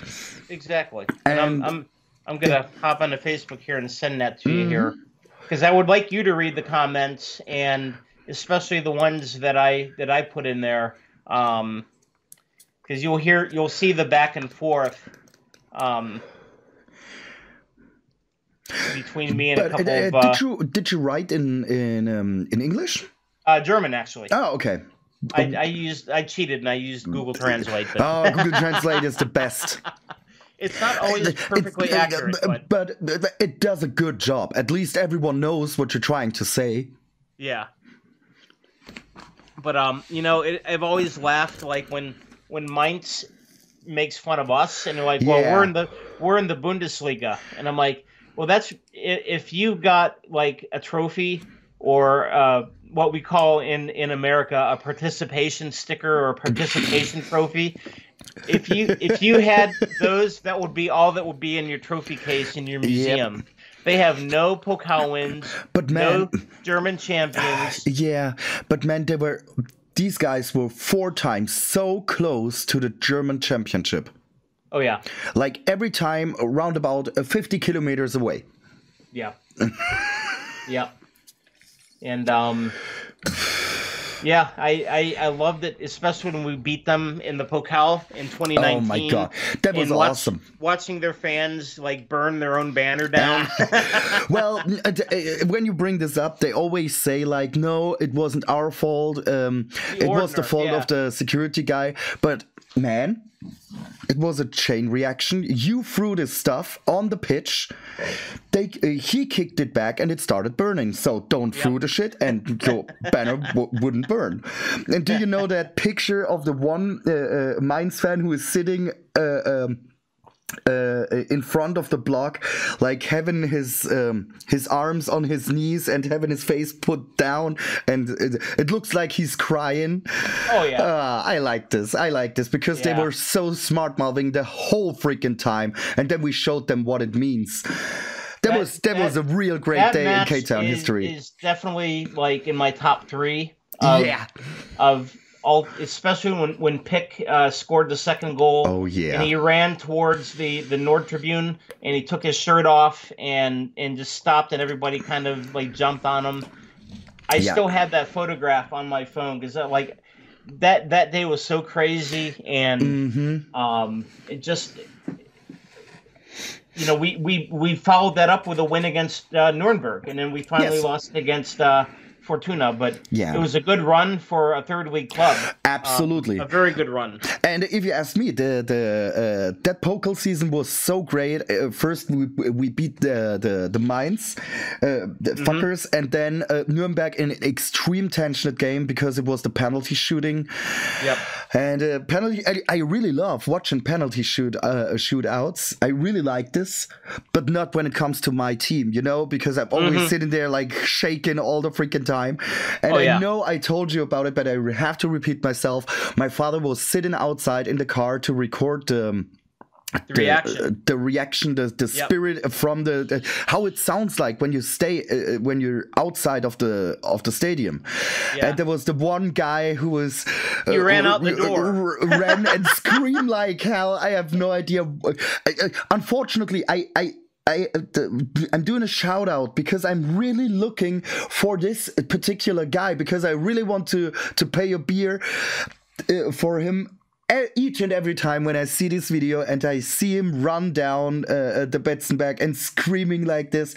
Exactly. And I'm gonna hop onto Facebook here and send that to you here, because I would like you to read the comments, and especially the ones that I put in there, because you'll see the back and forth between me and a couple of. Did you write in English? German, actually. Oh, okay. I cheated and I used Google Translate. But... Oh, Google Translate is the best. It's not always perfectly accurate, but it does a good job. At least everyone knows what you're trying to say. Yeah. But I've always laughed like when Mainz makes fun of us, and they're like, "Well, we're in the Bundesliga," and I'm like, "Well, that's if you got like a trophy or what we call in America a participation sticker or a participation trophy. If you had those, that would be all that would be in your trophy case in your museum." Yep. They have no Pokal wins, but no German champions. Yeah, but man, these guys were 4 times so close to the German championship. Oh yeah, like every time around about 50 kilometers away. Yeah. Yeah. And yeah, I loved it, especially when we beat them in the Pokal in 2019. Oh my God, that was awesome. Watching their fans like burn their own banner down. Well, when you bring this up, they always say like, "No, it wasn't our fault. It was the fault of the security guy." But man, It was a chain reaction. You threw this stuff on the pitch. He kicked it back and it started burning. So don't throw the shit and your banner wouldn't burn. And do you know that picture of the one Mainz fan who is sitting in front of the block, like having his arms on his knees and having his face put down, and it looks like he's crying. Oh yeah. I like this because they were so smart mouthing the whole freaking time, and then we showed them what it means. That was a real great day in K-Town history. Is definitely like in my top 3 of all, especially when Pick scored the second goal. Oh yeah. And he ran towards the Nord Tribune and he took his shirt off and just stopped and everybody kind of like jumped on him. I still have that photograph on my phone because like that day was so crazy, and it just, you know, we followed that up with a win against Nuremberg, and then we finally lost against Fortuna, but it was a good run for a third league club. Absolutely, a very good run. And if you ask me, that Pokal season was so great. First we beat the Mainz, the fuckers, and then Nuremberg in an extreme tensioned game because it was the penalty shooting. Yep. And penalty, I really love watching penalty shootouts. I really like this, but not when it comes to my team, you know, because I'm always sitting there like shaking all the freaking time. And I know I told you about it, but I have to repeat myself. My father was sitting outside in the car to record the reaction, the spirit from the how it sounds like when you when you're outside of the stadium. And there was the one guy who was he ran out the door, ran and screamed like hell. I have no idea. Unfortunately, I'm doing a shout out because I'm really looking for this particular guy, because I really want to pay a beer for him each and every time when I see this video and I see him run down the Betzenberg and screaming like this.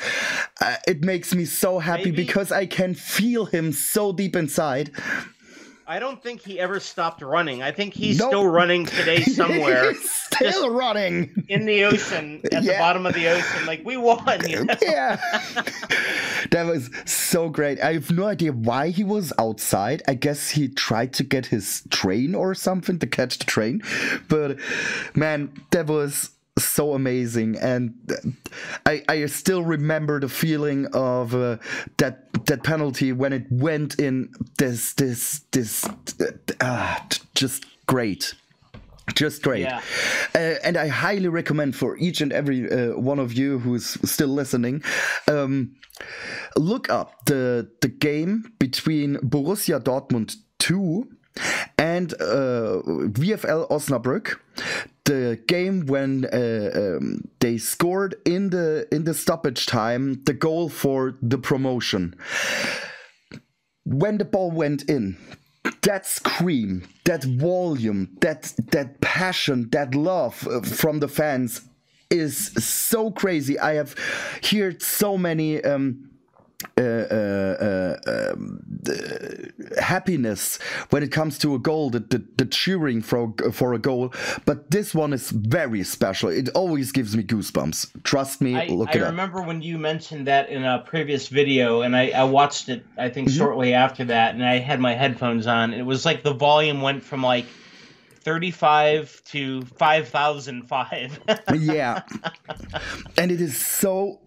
It makes me so happy because I can feel him so deep inside. I don't think he ever stopped running. I think he's still running today somewhere. He's still running. In the ocean, at the bottom of the ocean. Like, we won, you know? Yeah. That was so great. I have no idea why he was outside. I guess he tried to get his train or something, to catch the train. But, man, that was so amazing, and I still remember the feeling of that penalty when it went in. Just great. And I highly recommend for each and every one of you who's still listening, look up the game between Borussia Dortmund 2 and VfL Osnabrück. The game when they scored in the stoppage time the goal for the promotion. When the ball went in, that scream, that volume, that passion, that love from the fans is so crazy. I have heard so many happiness when it comes to a goal, the cheering for a goal, but this one is very special. It always gives me goosebumps. Trust me, look it up. I remember when you mentioned that in a previous video, and I watched it, I think shortly after that, and I had my headphones on. It was like the volume went from like 35 to 5,005. Yeah. And it is so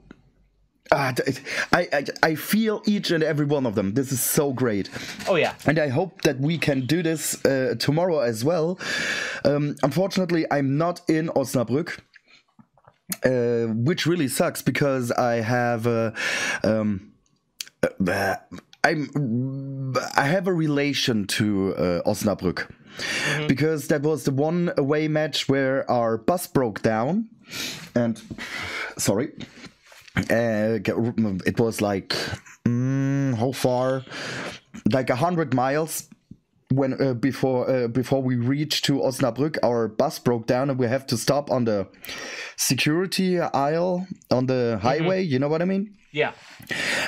I feel each and every one of them. This is so great. Oh yeah. And I hope that we can do this tomorrow as well. Unfortunately, I'm not in Osnabrück, which really sucks because I have I have a relation to Osnabrück, because that was the one away match where our bus broke down, and it was like how far, like 100 miles when before we reached to Osnabrück. Our bus broke down and we have to stop on the security aisle on the highway. You know what I mean? Yeah.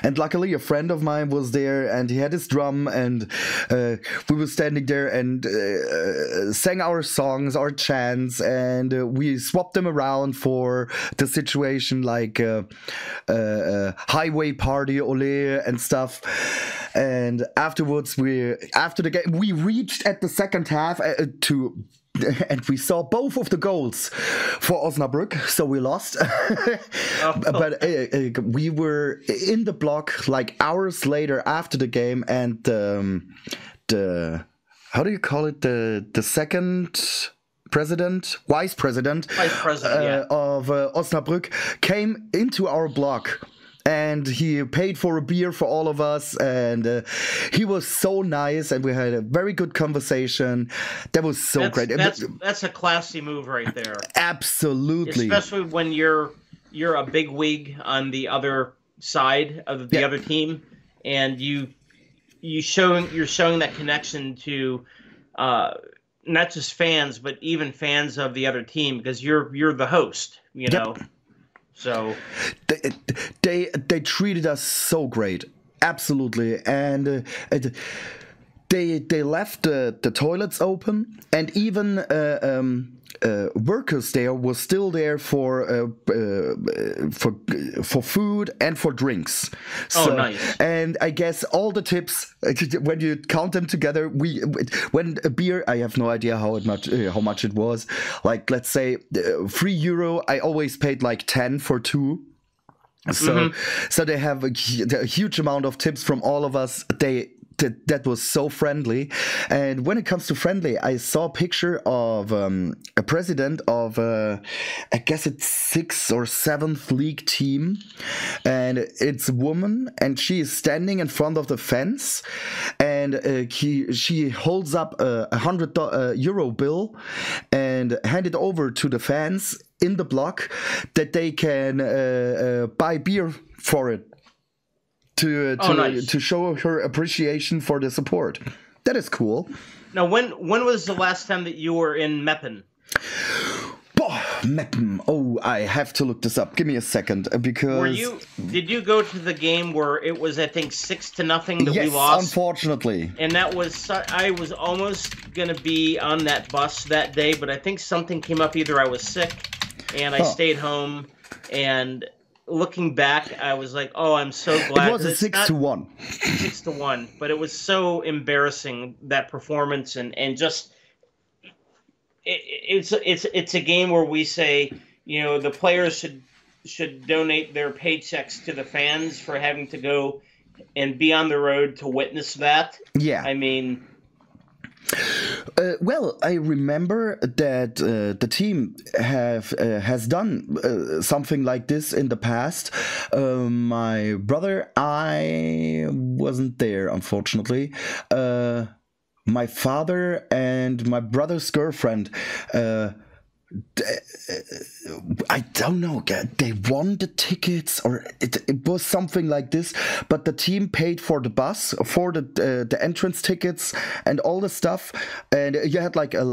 And luckily, a friend of mine was there, and he had his drum, and we were standing there and sang our songs, our chants, and we swapped them around for the situation, like highway party, ole, and stuff. And afterwards, after the game, we reached at the second half and we saw both of the goals for Osnabrück, so we lost. But we were in the block like hours later after the game, and the how do you call it, the second vice president of Osnabrück came into our block. And he paid for a beer for all of us, and he was so nice, and we had a very good conversation. That was so great. That's a classy move right there. Absolutely. Especially when you're a big wig on the other side of the other team, and you're showing that connection to not just fans, but even fans of the other team, because you're the host, you know. So they treated us so great, absolutely, and they left the toilets open, and even workers there were still there for food and for drinks. So, nice. And I guess all the tips, when you count them together, when a beer, I have no idea how much it was. Like, let's say €3. I always paid like 10 for two. So they have a huge amount of tips from all of us. That was so friendly. And when it comes to friendly, I saw a picture of a president of I guess it's 6th or 7th league team, and it's a woman, and she is standing in front of the fence, and she holds up a €100 bill and hand it over to the fans in the block that they can buy beer for it. Nice. To show her appreciation for the support. That is cool. Now, when was the last time that you were in Meppen? Meppen. Oh, I have to look this up. Give me a second, because did you go to the game where it was, I think, 6-0 that yes, we lost? Unfortunately. And that was, I was almost gonna be on that bus that day, but I think something came up. Either I was sick and I stayed home, and looking back, I was like, "Oh, I'm so glad." It was a 6-1. 6-1, but it was so embarrassing, that performance, and just it's a game where we say, you know, the players should donate their paychecks to the fans for having to go and be on the road to witness that. Yeah, I mean. Well, I remember that the team has done something like this in the past. My brother, I wasn't there, unfortunately. My father and my brother's girlfriend, I don't know, they won the tickets, or it was something like this, but the team paid for the bus, for the entrance tickets and all the stuff, and you had like a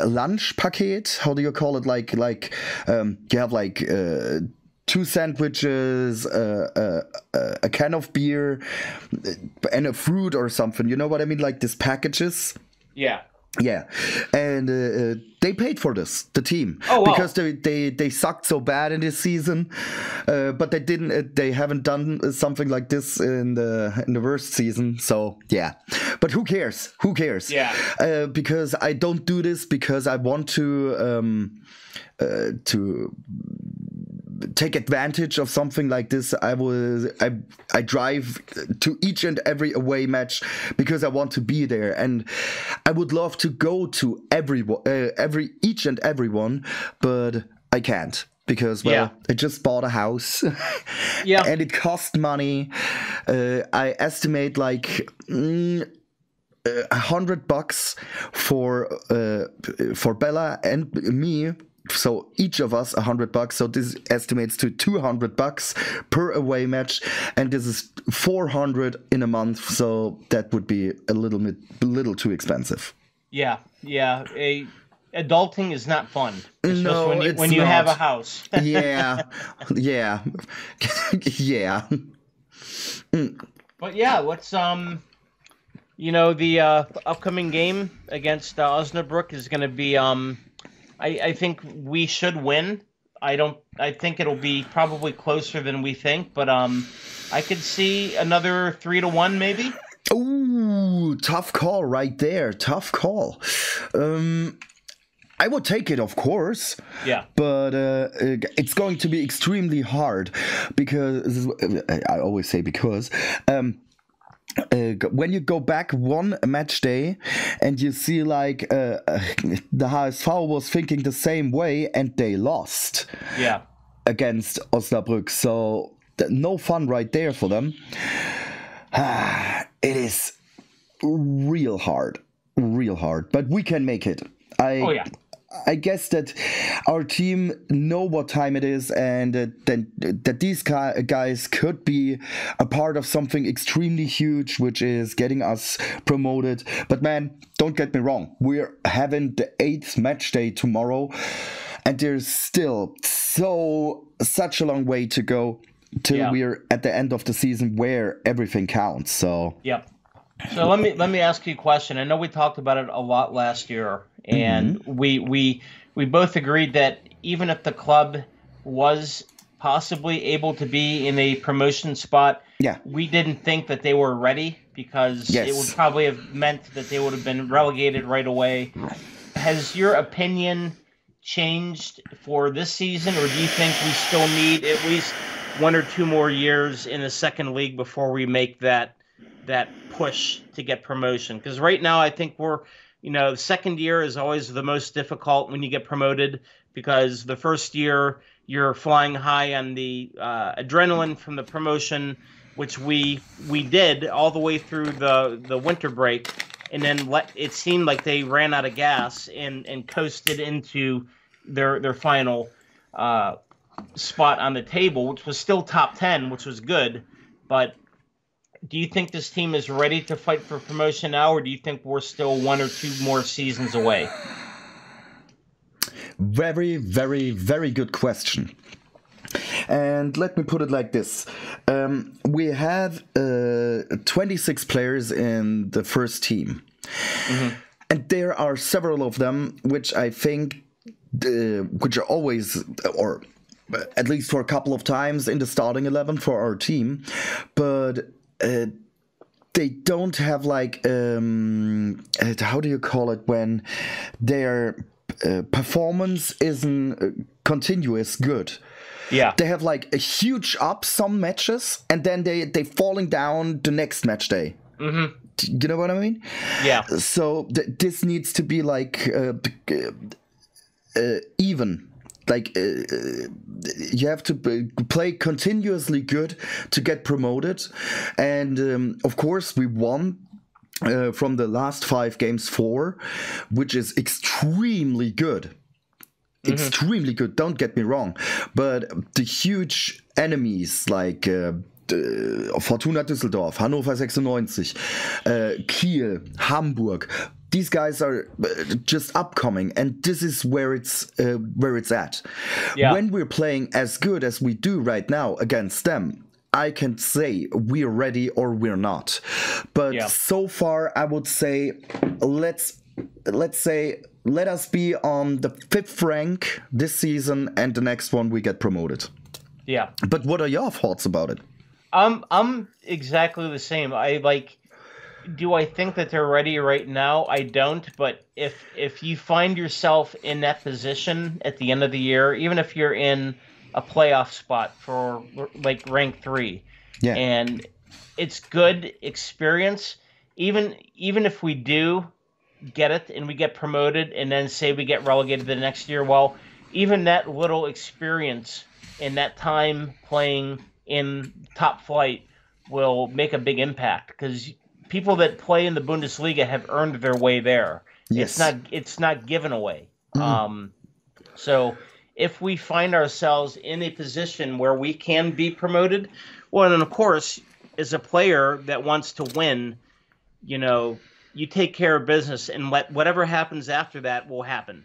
lunch packet. How do you call it? Like you have like 2 sandwiches, a can of beer, and a fruit or something. You know what I mean? Like these packages. Yeah. Yeah, and they paid for this, the team, because they sucked so bad in this season, but they haven't done something like this in the worst season. So yeah, but who cares? Who cares? Yeah, because I don't do this because I want to take advantage of something like this. I drive to each and every away match because I want to be there, and I would love to go to each and every one, but I can't because I just bought a house. Yeah, and it cost money. I estimate like $100 for Bella and me. So each of us $100. So this estimates to $200 per away match, and this is 400 in a month. So that would be a little too expensive. Yeah. adulting is not fun. No, when it's when you not. have a house. Yeah, yeah, yeah. But yeah, let's the upcoming game against Osnabrück is going to be I think we should win. I think it'll be probably closer than we think, but I could see another 3-1 maybe. Ooh, tough call right there. Tough call. I would take it, of course. Yeah. But it's going to be extremely hard because I always say because. When you go back one match day and you see like the HSV was thinking the same way and they lost against Osnabrück, so no fun right there for them. It is real hard, but we can make it. I guess that our team know what time it is, and that these guys could be a part of something extremely huge, which is getting us promoted. But man, don't get me wrong, we're having the 8th match day tomorrow, and there's still such a long way to go till we're at the end of the season where everything counts. So So let me ask you a question. I know we talked about it a lot last year, and we both agreed that even if the club was possibly able to be in a promotion spot, we didn't think that they were ready because it would probably have meant that they would have been relegated right away. Has your opinion changed for this season, or do you think we still need at least 1 or 2 more years in the second league before we make that push to get promotion? Because right now I think we're, the second year is always the most difficult when you get promoted, because the first year you're flying high on the adrenaline from the promotion, which we did all the way through the winter break, and then it seemed like they ran out of gas and coasted into their final spot on the table, which was still top 10, which was good. But do you think this team is ready to fight for promotion now, or do you think we're still 1 or 2 more seasons away? Very, very, very good question. And let me put it like this. We have 26 players in the first team. And there are several of them which I think which are always, or at least for a couple of times, in the starting 11 for our team. But they don't have like how do you call it when their performance isn't continuous good. They have like a huge up some matches, and then they falling down the next match day. You know what I mean? So this needs to be like even. Like you have to play continuously good to get promoted, and of course we won from the last 5 games 4, which is extremely good. Extremely good, don't get me wrong, but the huge enemies like Fortuna Düsseldorf, Hannover 96, Kiel, Hamburg, these guys are just upcoming, and this is where it's at. When we're playing as good as we do right now against them, I can say we're ready or we're not. But so far, I would say let us be on the 5th rank this season, and the next one we get promoted. But what are your thoughts about it? I'm exactly the same. Do I think that they're ready right now? I don't, but if you find yourself in that position at the end of the year, even if you're in a playoff spot for like rank 3, and it's good experience, even if we do get it and we get promoted and then say we get relegated the next year, well, even that little experience in that time playing in top flight will make a big impact, because people that play in the Bundesliga have earned their way there. It's not given away. So if we find ourselves in a position where we can be promoted, well, then of course, as a player that wants to win, you take care of business, and let whatever happens after that will happen.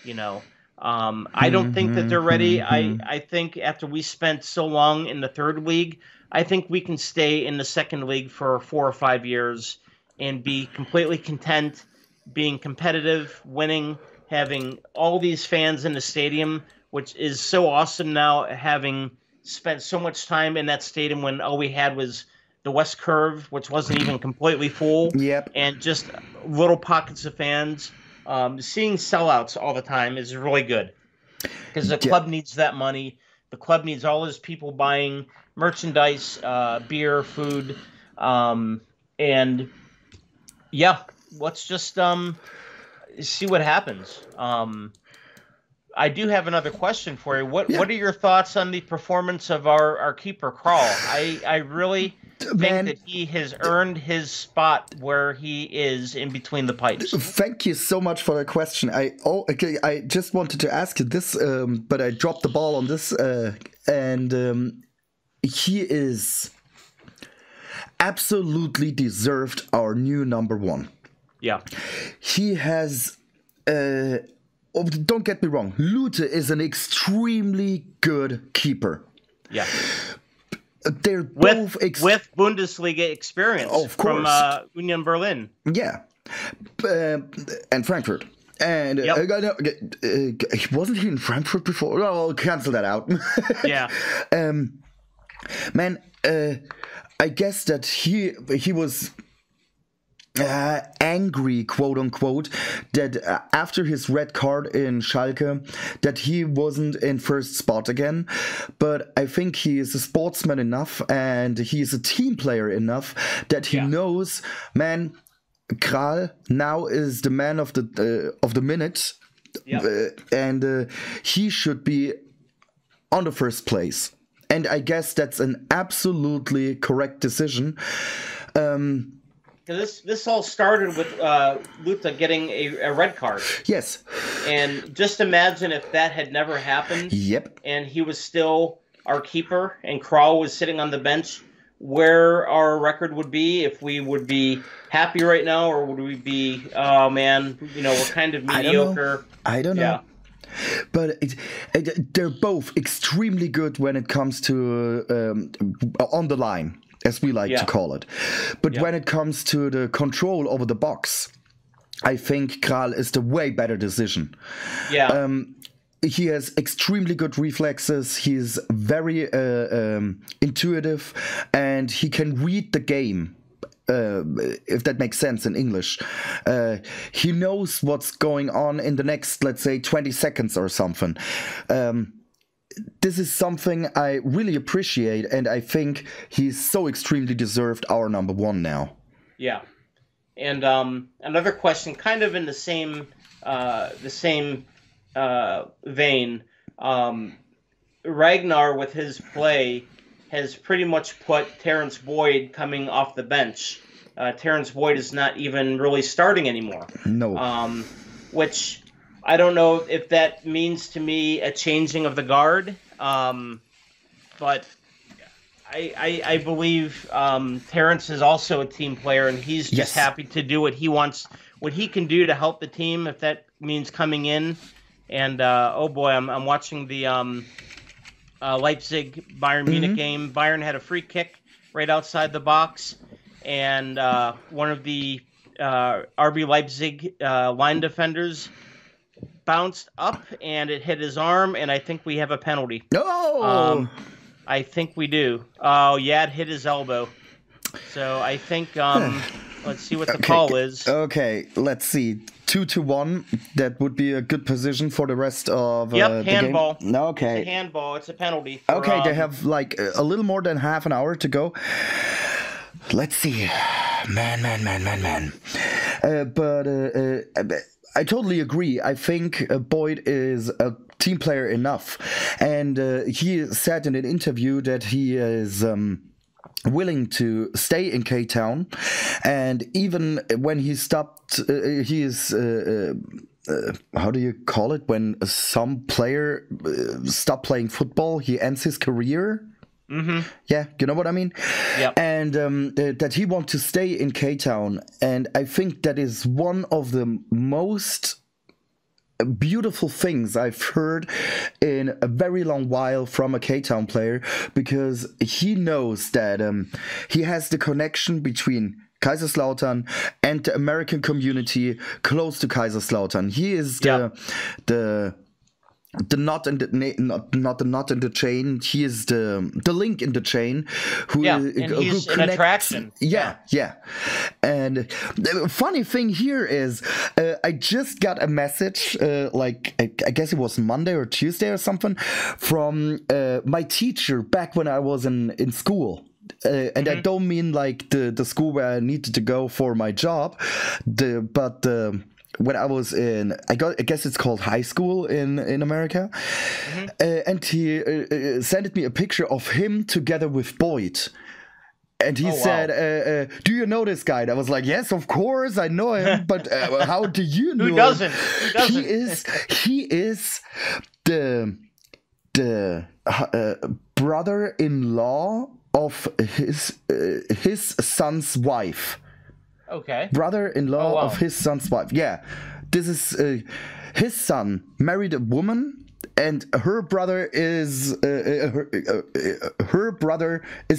You know, I don't think that they're ready. I think after we spent so long in the third league, I think we can stay in the second league for 4 or 5 years and be completely content, being competitive, winning, having all these fans in the stadium, which is so awesome now, having spent so much time in that stadium when all we had was the West Curve, which wasn't even completely full, and just little pockets of fans. Seeing sellouts all the time is really good because the club needs that money. The club needs all those people buying merchandise, beer, food, and yeah, let's just see what happens. I do have another question for you. What are your thoughts on the performance of our keeper, Krall? I really think that he has earned his spot where he is in between the pipes. Thank you so much for the question. I just wanted to ask you this, but I dropped the ball on this, and he is absolutely deserved our new number one. Yeah, he has. Don't get me wrong, Lute is an extremely good keeper. Yeah. They're both with Bundesliga experience, of course, from Union Berlin. Yeah, and Frankfurt. And wasn't he in Frankfurt before? Oh, I'll cancel that out. Yeah. Man, I guess that he was angry, quote unquote, that after his red card in Schalke, that he wasn't in first spot again. But I think he is a sportsman enough, and he's a team player enough that he knows, man, Krall now is the man of the minute, and he should be on the first place. And I guess that's an absolutely correct decision. This all started with Lute getting a red card. Yes. And just imagine if that had never happened. Yep. And he was still our keeper, and Krall was sitting on the bench, where our record would be, if we would be happy right now, or would we be, oh man, we're kind of mediocre. I don't know. Yeah. But they're both extremely good when it comes to on the line, as we like to call it. But when it comes to the control over the box, I think Krall is the way better decision. Yeah. He has extremely good reflexes. He's very intuitive, and he can read the game, if that makes sense in English. He knows what's going on in the next, let's say, 20 seconds or something. This is something I really appreciate, and I think he's so extremely deserved our number one now. Yeah. And another question, kind of in the same vein, Ragnar with his play has pretty much put Terrence Boyd coming off the bench. Terrence Boyd is not even really starting anymore. No. Which I don't know if that means to me a changing of the guard, but I believe Terrence is also a team player, and he's just happy to do what he wants, what he can do to help the team, if that means coming in. And oh boy, I'm watching the Leipzig Bayern Munich game. Bayern had a free kick right outside the box, and one of the RB Leipzig line defenders bounced up, and it hit his arm, and I think we have a penalty. No! I think we do. Oh, yeah, it hit his elbow. So I think, let's see what the call is. Okay, let's see. 2-1. That would be a good position for the rest of handball. The game. Okay. It's a handball. It's a penalty. For, okay, they have like a little more than half an hour to go. Let's see. Man. But I totally agree. I think Boyd is a team player enough. And he said in an interview that he is willing to stay in K-Town. And even when he stopped, he is... how do you call it? When some player stop playing football, he ends his career. Mm-hmm. Yeah, you know what I mean? Yep. And that he wants to stay in K-Town. And I think that is one of the most beautiful things I've heard in a very long while from a K-Town player, because he knows that he has the connection between Kaiserslautern and the American community close to Kaiserslautern. He is the knot in the not the knot in the chain. He is the link in the chain. And he's an attraction. Yeah. And the funny thing here is, I just got a message, like I guess it was Monday or Tuesday or something, from my teacher back when I was in school. And I don't mean like the school where I needed to go for my job, but when I was in, I guess it's called high school in America, and he sent me a picture of him together with Boyd. And he said, do you know this guy? And I was like, yes, of course, I know him. But how do you know him? Who doesn't? He is the brother-in-law of his son's wife. Okay. Brother-in-law of his son's wife. Yeah. This is his son married a woman, and her brother is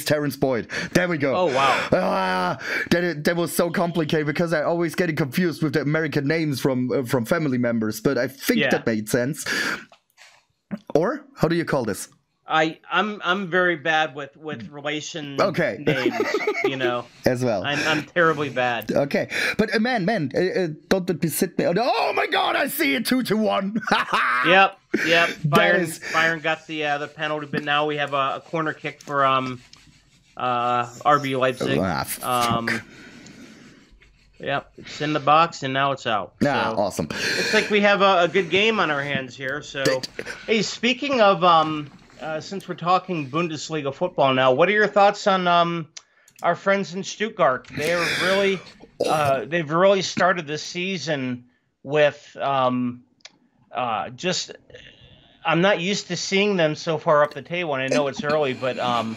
Terrence Boyd. There we go. Oh wow. That was so complicated because I always getting confused with the American names from family members, but I think that made sense. Or how do you call this? I'm very bad with relation names, you know. As well. I'm terribly bad. Okay, but man, don't let me sit me. Oh my God, I see it 2-1. Yep. Byron got the penalty, but now we have a corner kick for RB Leipzig. Yep, it's in the box, and now it's out. So Awesome. Looks like we have a good game on our hands here. So, hey, speaking of since we're talking Bundesliga football now, what are your thoughts on our friends in Stuttgart? They're really they've really started the season with just. I'm not used to seeing them so far up the table, and I know it's early, but I'm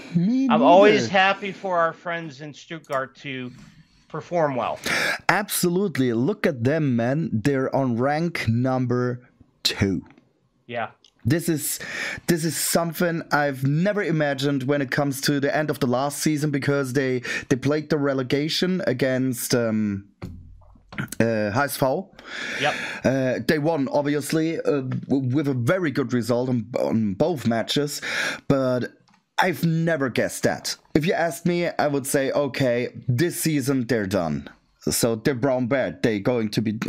always happy for our friends in Stuttgart to perform well. Absolutely. Look at them, man. They're on rank number 2. Yeah. This is something I've never imagined when it comes to the end of the last season, because they played the relegation against HSV. Yep. They won, obviously, with a very good result on both matches, but I've never guessed that. If you asked me, I would say, okay, this season they're done. So they're brown bad. They're going to be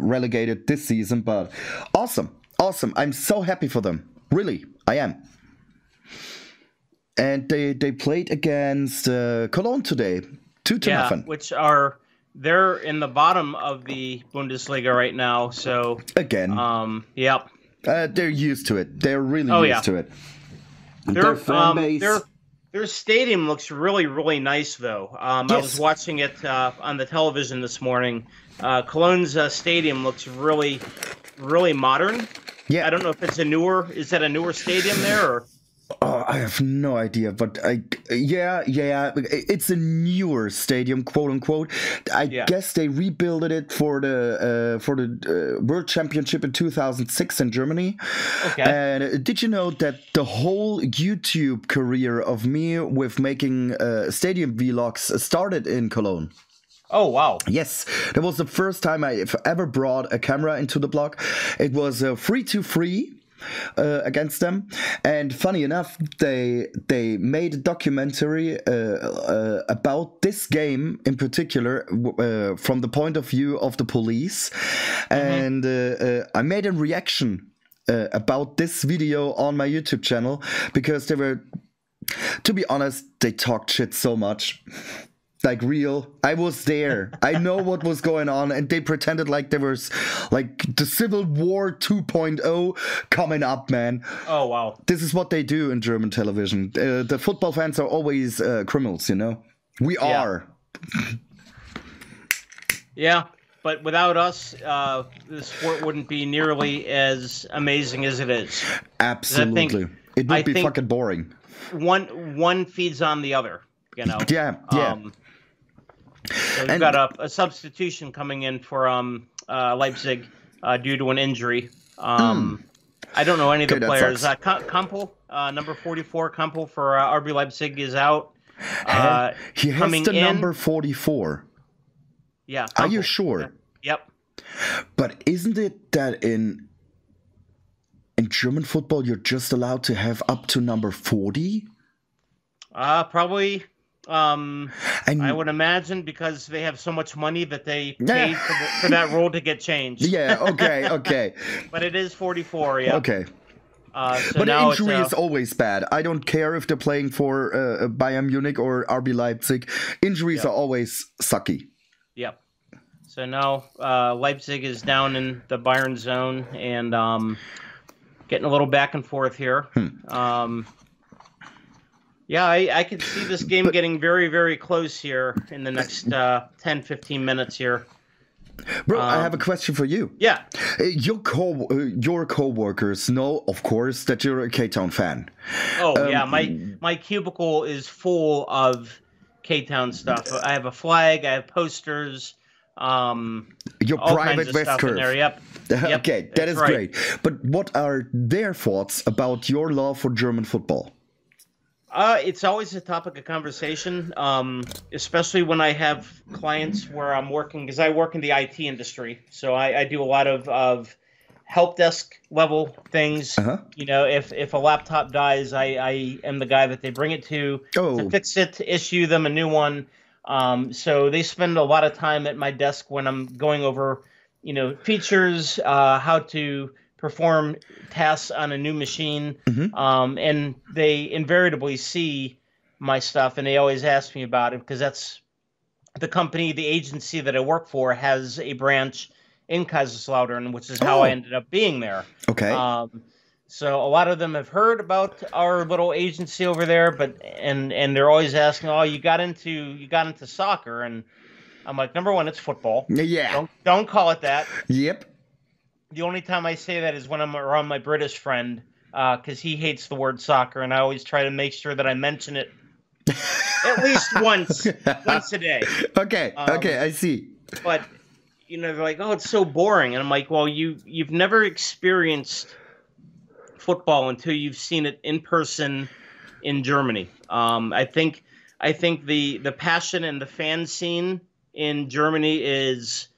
relegated this season, but awesome. I'm so happy for them. Really, I am. And they played against Cologne today, 2-0. Which they're in the bottom of the Bundesliga right now. So again, they're used to it. They're really used to it. Their fan base. Their stadium looks really, really nice, though. I was watching it on the television this morning. Cologne's stadium looks really, really modern. Yeah, I don't know if it's is that a newer stadium there? Or? Oh, I have no idea, but it's a newer stadium, quote unquote. I guess they rebuilt it for the World Championship in 2006 in Germany. Okay. And did you know that the whole YouTube career of me with making stadium vlogs started in Cologne? Oh, wow. Yes, that was the first time I've ever brought a camera into the blog. It was 3-3 against them. And funny enough, they made a documentary about this game in particular from the point of view of the police. And I made a reaction about this video on my YouTube channel because they were, to be honest, they talked shit so much. Like real. I was there. I know what was going on, and they pretended like there was like the Civil War 2.0 coming up, man. Oh, wow. This is what they do in German television. The football fans are always criminals, you know? We are. Yeah, but without us, the sport wouldn't be nearly as amazing as it is. Absolutely. It would be fucking boring. One feeds on the other, you know? Yeah. So we've got a substitution coming in for Leipzig. due to an injury. I don't know any of the players. Kampel, number 44, Kampel for RB Leipzig is out. He has the number 44. Yeah. Kampel. Are you sure? Yep. But isn't it that in German football you're just allowed to have up to number 40? Probably. I would imagine because they have so much money that they paid for that rule to get changed. Yeah, okay. But it is 44, yeah. Okay. So but injury is always bad. I don't care if they're playing for Bayern Munich or RB Leipzig. Injuries are always sucky. Yep. So now Leipzig is down in the Bayern zone and getting a little back and forth here. Yeah, I could see this game getting very, very close here in the next 10, 15 minutes here. Bro, I have a question for you. Yeah. Your co-workers know, of course, that you're a K-Town fan. Oh, yeah. My cubicle is full of K-Town stuff. I have a flag. I have posters. Your all private kinds of West stuff Curve. in there. Yep. Okay, that is great. But what are their thoughts about your love for German football? It's always a topic of conversation, especially when I have clients where I'm working, because I work in the IT industry. So I do a lot of help desk level things. You know, if a laptop dies, I am the guy that they bring it to fix it, to issue them a new one. So they spend a lot of time at my desk when I'm going over, you know, features, how to perform tasks on a new machine, and they invariably see my stuff, and they always ask me about it because that's the company, the agency that I work for has a branch in Kaiserslautern, which is how I ended up being there. Okay. So a lot of them have heard about our little agency over there, but and they're always asking, "Oh, you got into soccer?" And I'm like, number one, it's football. Yeah. Don't call it that. Yep. The only time I say that is when I'm around my British friend, because he hates the word soccer, and I always try to make sure that I mention it at least once a day. Okay, I see. But you know, they're like, "Oh, it's so boring," and I'm like, "Well, you've never experienced football until you've seen it in person in Germany." I think the passion and the fan scene in Germany is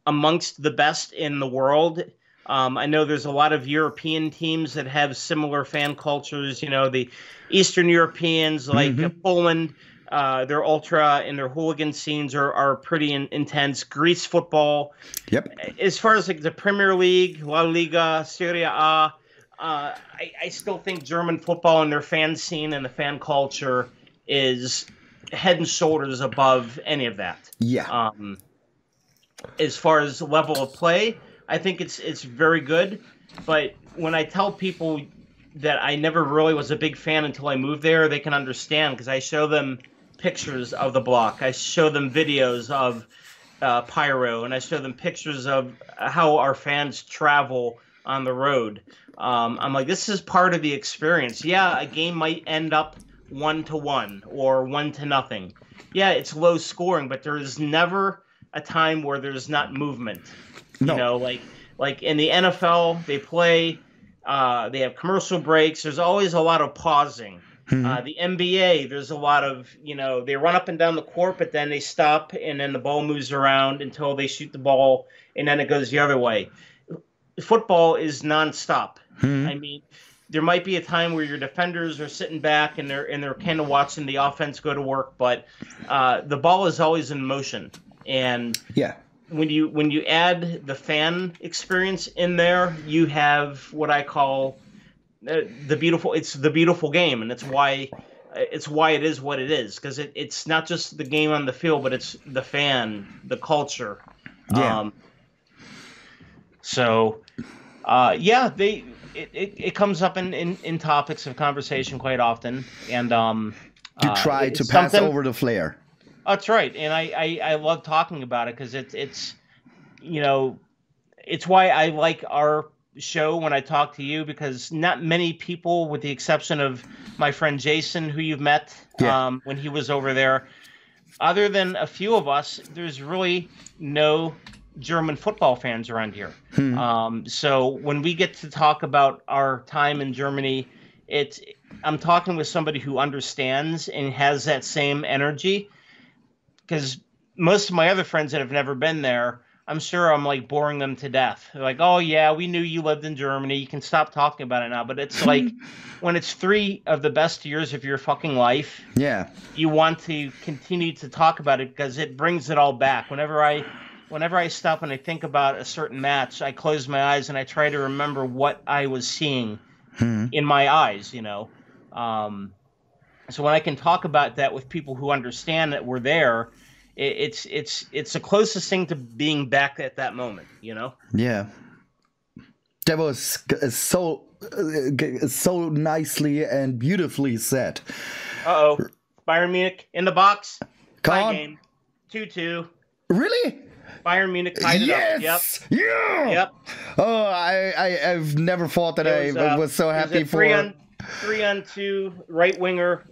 amongst the best in the world. I know there's a lot of European teams that have similar fan cultures. You know, the Eastern Europeans, like Poland, their ultra and their hooligan scenes are pretty intense. Greece football. Yep. As far as like the Premier League, La Liga, Serie A, I still think German football and their fan scene and the fan culture is head and shoulders above any of that. Yeah. As far as level of play, I think it's very good. But when I tell people that I never really was a big fan until I moved there, they can understand because I show them pictures of the block. I show them videos of pyro, and I show them pictures of how our fans travel on the road. I'm like, this is part of the experience. Yeah, a game might end up 1-1 or 1-0. Yeah, it's low scoring, but there is never a time where there's not movement. No. You know, like in the NFL, they play, they have commercial breaks. There's always a lot of pausing. The NBA, there's a lot of, you know, they run up and down the court, but then they stop, and then the ball moves around until they shoot the ball, and then it goes the other way. Football is nonstop. I mean, there might be a time where your defenders are sitting back and they're kind of watching the offense go to work, but the ball is always in motion. And when you add the fan experience in there, you have what I call the beautiful game, and it's why it is what it is, because it's not just the game on the field, but it's the fan, the culture. It comes up in topics of conversation quite often, and you try to pass over the flair. That's right, and I love talking about it because it's you know, it's why I like our show when I talk to you, because not many people, with the exception of my friend Jason, who you've met when he was over there, other than a few of us, there's really no German football fans around here. So when we get to talk about our time in Germany, I'm talking with somebody who understands and has that same energy, because most of my other friends that have never been there, I'm sure I'm like boring them to death. They're like, oh yeah, we knew you lived in Germany. You can stop talking about it now. But it's like when it's 3 of the best years of your fucking life, you want to continue to talk about it because it brings it all back. Whenever I stop and I think about a certain match, I close my eyes and I try to remember what I was seeing in my eyes, you know. So when I can talk about that with people who understand that we're there, it's the closest thing to being back at that moment, you know? Yeah. That was so nicely and beautifully said. Uh-oh. Bayern Munich in the box. Come on. Game. 2-2. Really? Bayern Munich tied it up. Yep. Yeah. Yep. Oh, I've never thought that I was so happy for 3-on-2 right winger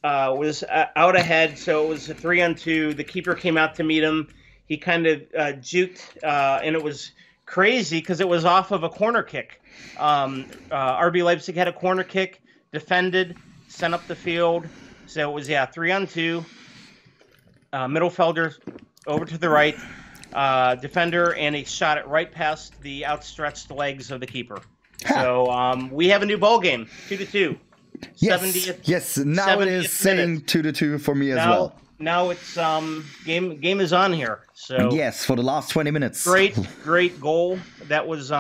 was out ahead, so it was a 3-on-2. The keeper came out to meet him. He kind of juked, and it was crazy because it was off of a corner kick. RB Leipzig had a corner kick, defended, sent up the field. So it was 3-on-2. Mittelfelder over to the right, defender, and he shot it right past the outstretched legs of the keeper. So we have a new ball game, 2-2. Yes, 70th, yes. Now it is saying 2-2 for me as well. Now it's game is on here. So yes, for the last 20 minutes. Great goal. That was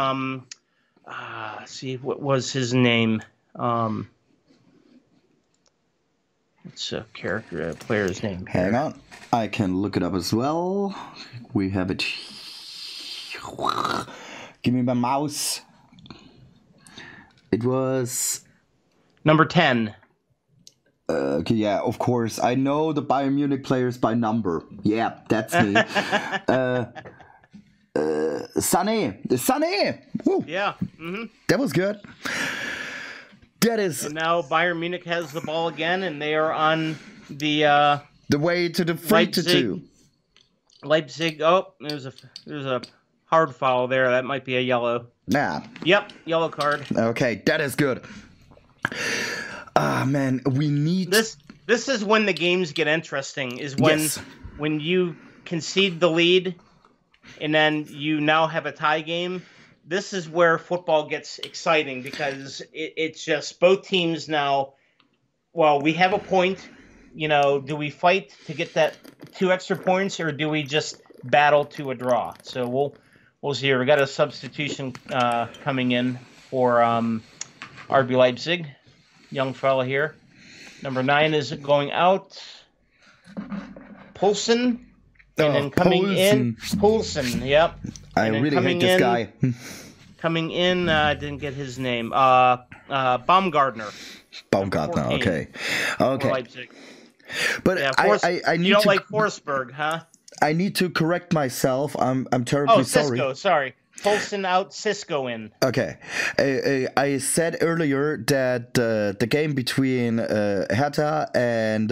see, what was his name? What's a player's name? Hang on, I can look it up as well. We have it. Give me my mouse. It was number 10. Okay, yeah, of course. I know the Bayern Munich players by number. Yeah, that's me. Sané. Woo. Yeah. That was good. That is. And now Bayern Munich has the ball again, and they are on the way to the 3-2. Leipzig. Oh, there's a hard foul there. That might be a yellow. Nah. Yep, yellow card. Okay, that is good. Ah, man, we need this. This is when the games get interesting. Is when you concede the lead, and then you now have a tie game. This is where football gets exciting because it's just both teams now. Well, we have a point. You know, do we fight to get that 2 extra points, or do we just battle to a draw? So we'll see here. We got a substitution coming in for RB Leipzig. Young fella here. Number 9 is going out. Poulsen. And then coming in. Poulsen, yep. I really hate this guy. Coming in, I didn't get his name. Baumgartner. Baumgartner, okay. Okay. Leipzig. But yeah, I need you don't to... like Forsberg, huh? I need to correct myself. I'm terribly sorry. Cisco, sorry. Poulsen out, Cisco in. Okay. I said earlier that the game between Hertha and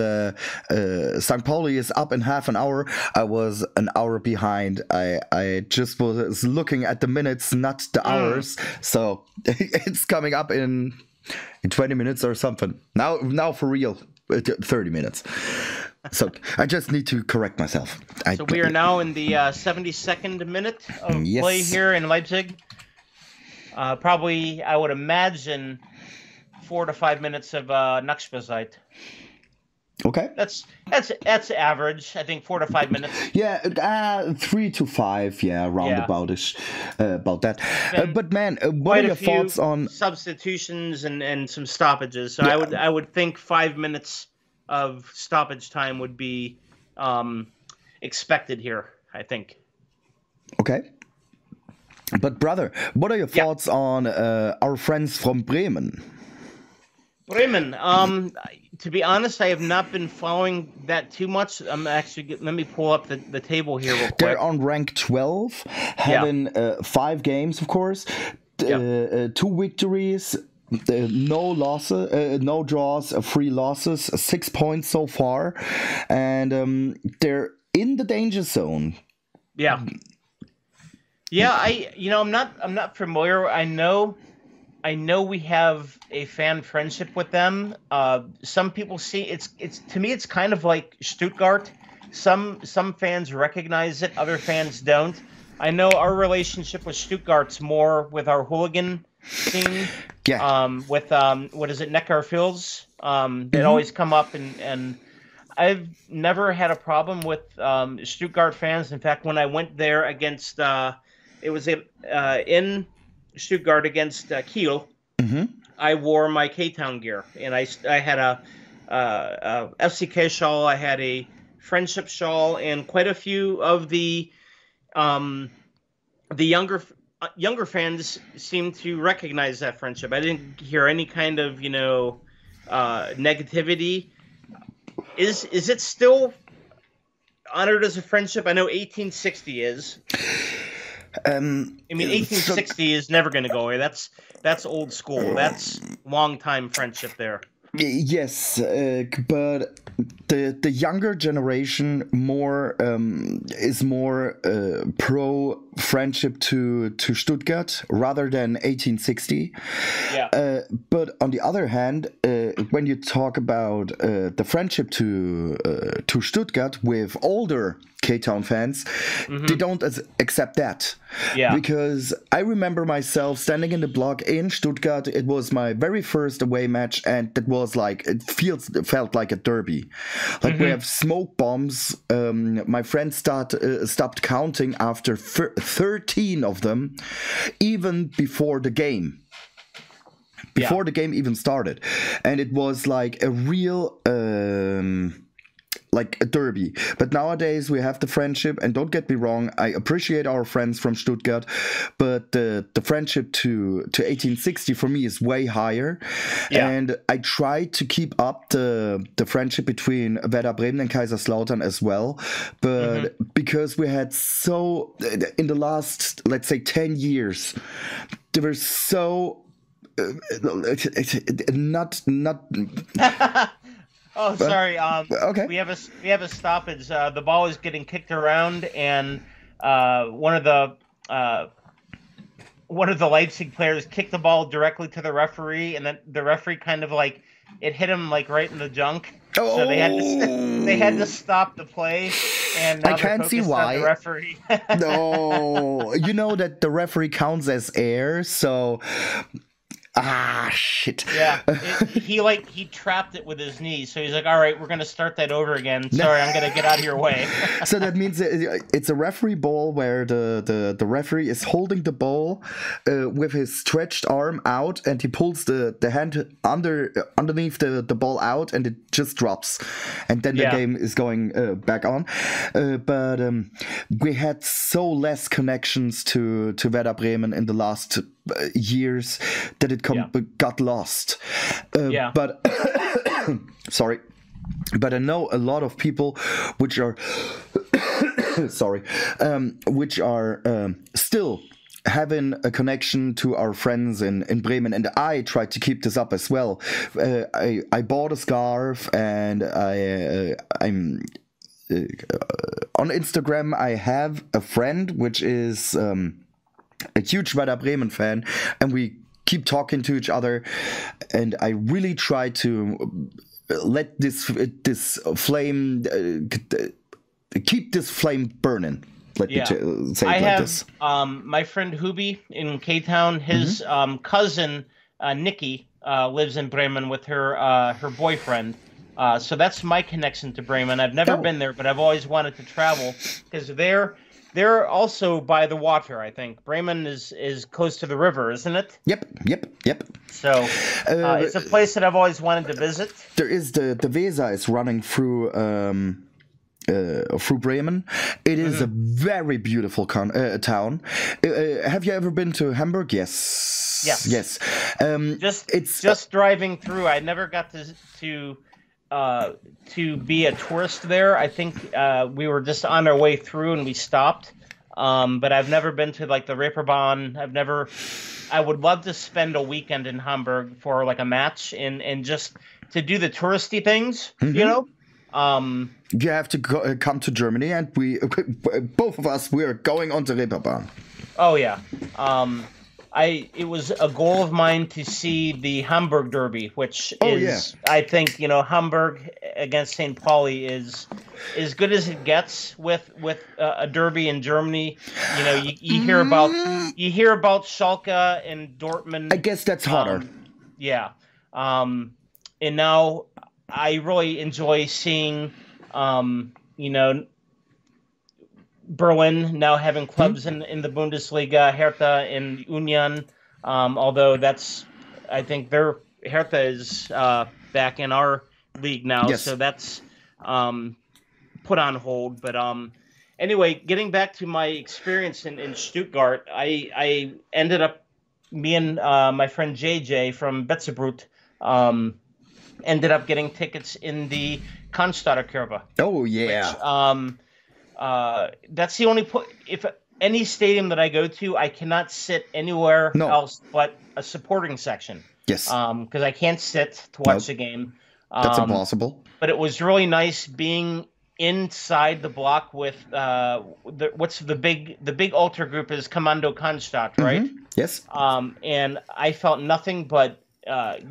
St. Pauli is up in half an hour. I was an hour behind. I just was looking at the minutes, not the hours. So it's coming up in 20 minutes or something. Now for real, 30 minutes. So I just need to correct myself. So we are now in the 72nd minute of play here in Leipzig. Probably, I would imagine, 4 to 5 minutes of Nachspielzeit. Okay. That's average. I think 4 to 5 minutes. Yeah, 3 to 5. Yeah, about that. But man, what are your thoughts on substitutions and some stoppages? So I would think 5 minutes of stoppage time would be expected here, I think. Okay. But brother, what are your thoughts on our friends from Bremen? Bremen, to be honest, I have not been following that too much. I'm actually, let me pull up the table here real quick. They're on rank 12, having 5 games, of course, 2 victories, no losses, no draws, 3 losses, 6 points so far, and they're in the danger zone. Yeah. Yeah, I'm not familiar. I know we have a fan friendship with them. Some people see it's to me it's kind of like Stuttgart. Some fans recognize it, other fans don't. I know our relationship with Stuttgart's more with our hooligan scene. Yeah. With what is it, Neckarfils? It always come up, and I've never had a problem with Stuttgart fans. In fact, when I went there against it was in Stuttgart against Kiel, I wore my K-Town gear, and I had a FCK shawl, I had a friendship shawl, and quite a few of the younger fans seem to recognize that friendship. I didn't hear any kind of negativity. Is it still honored as a friendship? I know 1860 is. I mean, 1860 is never going to go away. That's old school. That's long time friendship there. Yes, but the younger generation is more pro friendship to Stuttgart rather than 1860. Yeah. But on the other hand, when you talk about the friendship to Stuttgart with older K-Town fans, they don't accept that. Yeah. Because I remember myself standing in the block in Stuttgart. It was my very first away match, and it was like it felt like a derby. Like we have smoke bombs. My friends stopped counting after 13 of them, even before the game. Before the game even started, and it was like a real like a derby. But nowadays we have the friendship, and don't get me wrong, I appreciate our friends from Stuttgart, but the friendship to 1860 for me is way higher. And I try to keep up the friendship between Werder Bremen and Kaiserslautern as well, but because we had so in the last, let's say, 10 years, they were so not Oh, sorry. Okay. We have a stoppage. The ball is getting kicked around, and one of the Leipzig players kicked the ball directly to the referee, and then the referee kind of like it hit him like right in the junk. Oh. So they had to stop the play, and now I can't see why. the referee. No, you know that the referee counts as air, so. Shit. Yeah, he trapped it with his knees, so he's like, all right, we're gonna start that over again. Sorry, I'm gonna get out of your way. So that means it's a referee ball where the referee is holding the ball with his stretched arm out, and he pulls the hand underneath the ball out, and it just drops, and then the game is going back on. But we had so less connections to Werder Bremen in the last years that it got lost. But sorry, but I know a lot of people which are which are still having a connection to our friends in Bremen, and I try to keep this up as well. I bought a scarf, and I'm on Instagram. I have a friend which is a huge Werder Bremen fan, and we keep talking to each other, and I really try to let this flame keep this flame burning. Let me say it like this. My friend Hubi in K-Town, his cousin Nikki lives in Bremen with her boyfriend. So that's my connection to Bremen. I've never been there, but I've always wanted to travel because they're also by the water, I think. Bremen is close to the river, isn't it? Yep. So it's a place that I've always wanted to visit. There is the Weser is running through Bremen. It is a very beautiful town. Have you ever been to Hamburg? Yes. Just driving through. I never got to be a tourist there. I think we were just on our way through and we stopped. But I've never been to like the Reeperbahn. I would love to spend a weekend in Hamburg for like a match and just to do the touristy things, you know? You have to come to Germany, and we both of us, we are going on the Reeperbahn. Oh yeah. It was a goal of mine to see the Hamburg Derby, which is, I think, Hamburg against St. Pauli is as good as it gets with a derby in Germany. You hear about Schalke and Dortmund. I guess that's hotter. Yeah. And now I really enjoy seeing, Berlin now having clubs in the Bundesliga, Hertha and Union. Although I think Hertha is back in our league now, so that's put on hold. But anyway, getting back to my experience in Stuttgart, I ended up, me and my friend JJ from Betzebrut ended up getting tickets in the Cannstatter Curve. Oh yeah. Which, that's the only if any stadium that I go to, I cannot sit anywhere else but a supporting section. Yes. Because I can't sit to watch the game. That's impossible. But it was really nice being inside the block with the big ultra group is Kommando Cannstatt, right? Mm-hmm. Yes. And I felt nothing but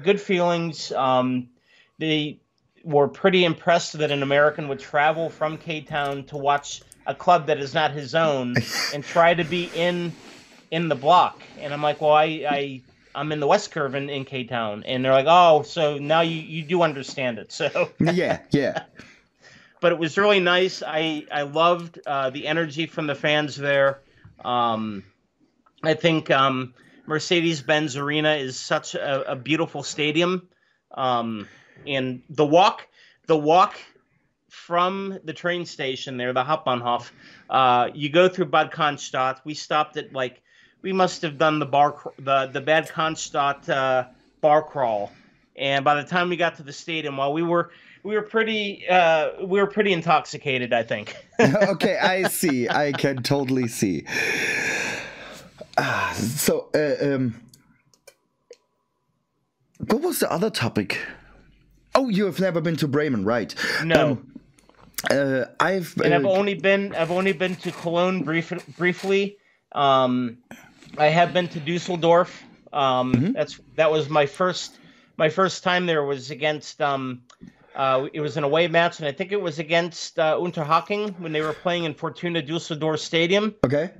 good feelings. They were pretty impressed that an American would travel from K-Town to watch a club that is not his own and try to be in the block. And I'm like, well, I'm in the West Curve in K-Town. And they're like, oh, so now you do understand it. So yeah. But it was really nice. I loved the energy from the fans there. I think Mercedes-Benz Arena is such a beautiful stadium. And the walk from the train station there, the Hauptbahnhof, you go through Bad Cannstatt. We stopped at we must have done the Bad Cannstatt bar crawl, and by the time we got to the stadium, we were pretty intoxicated, I think. Okay, I see. I can totally see. So, what was the other topic? Oh, you have never been to Bremen, right? No. I've only been to Cologne briefly. I have been to Dusseldorf. That was my first time there was against it was an away match, and I think it was against Unterhaching when they were playing in Fortuna Dusseldorf Stadium. Okay.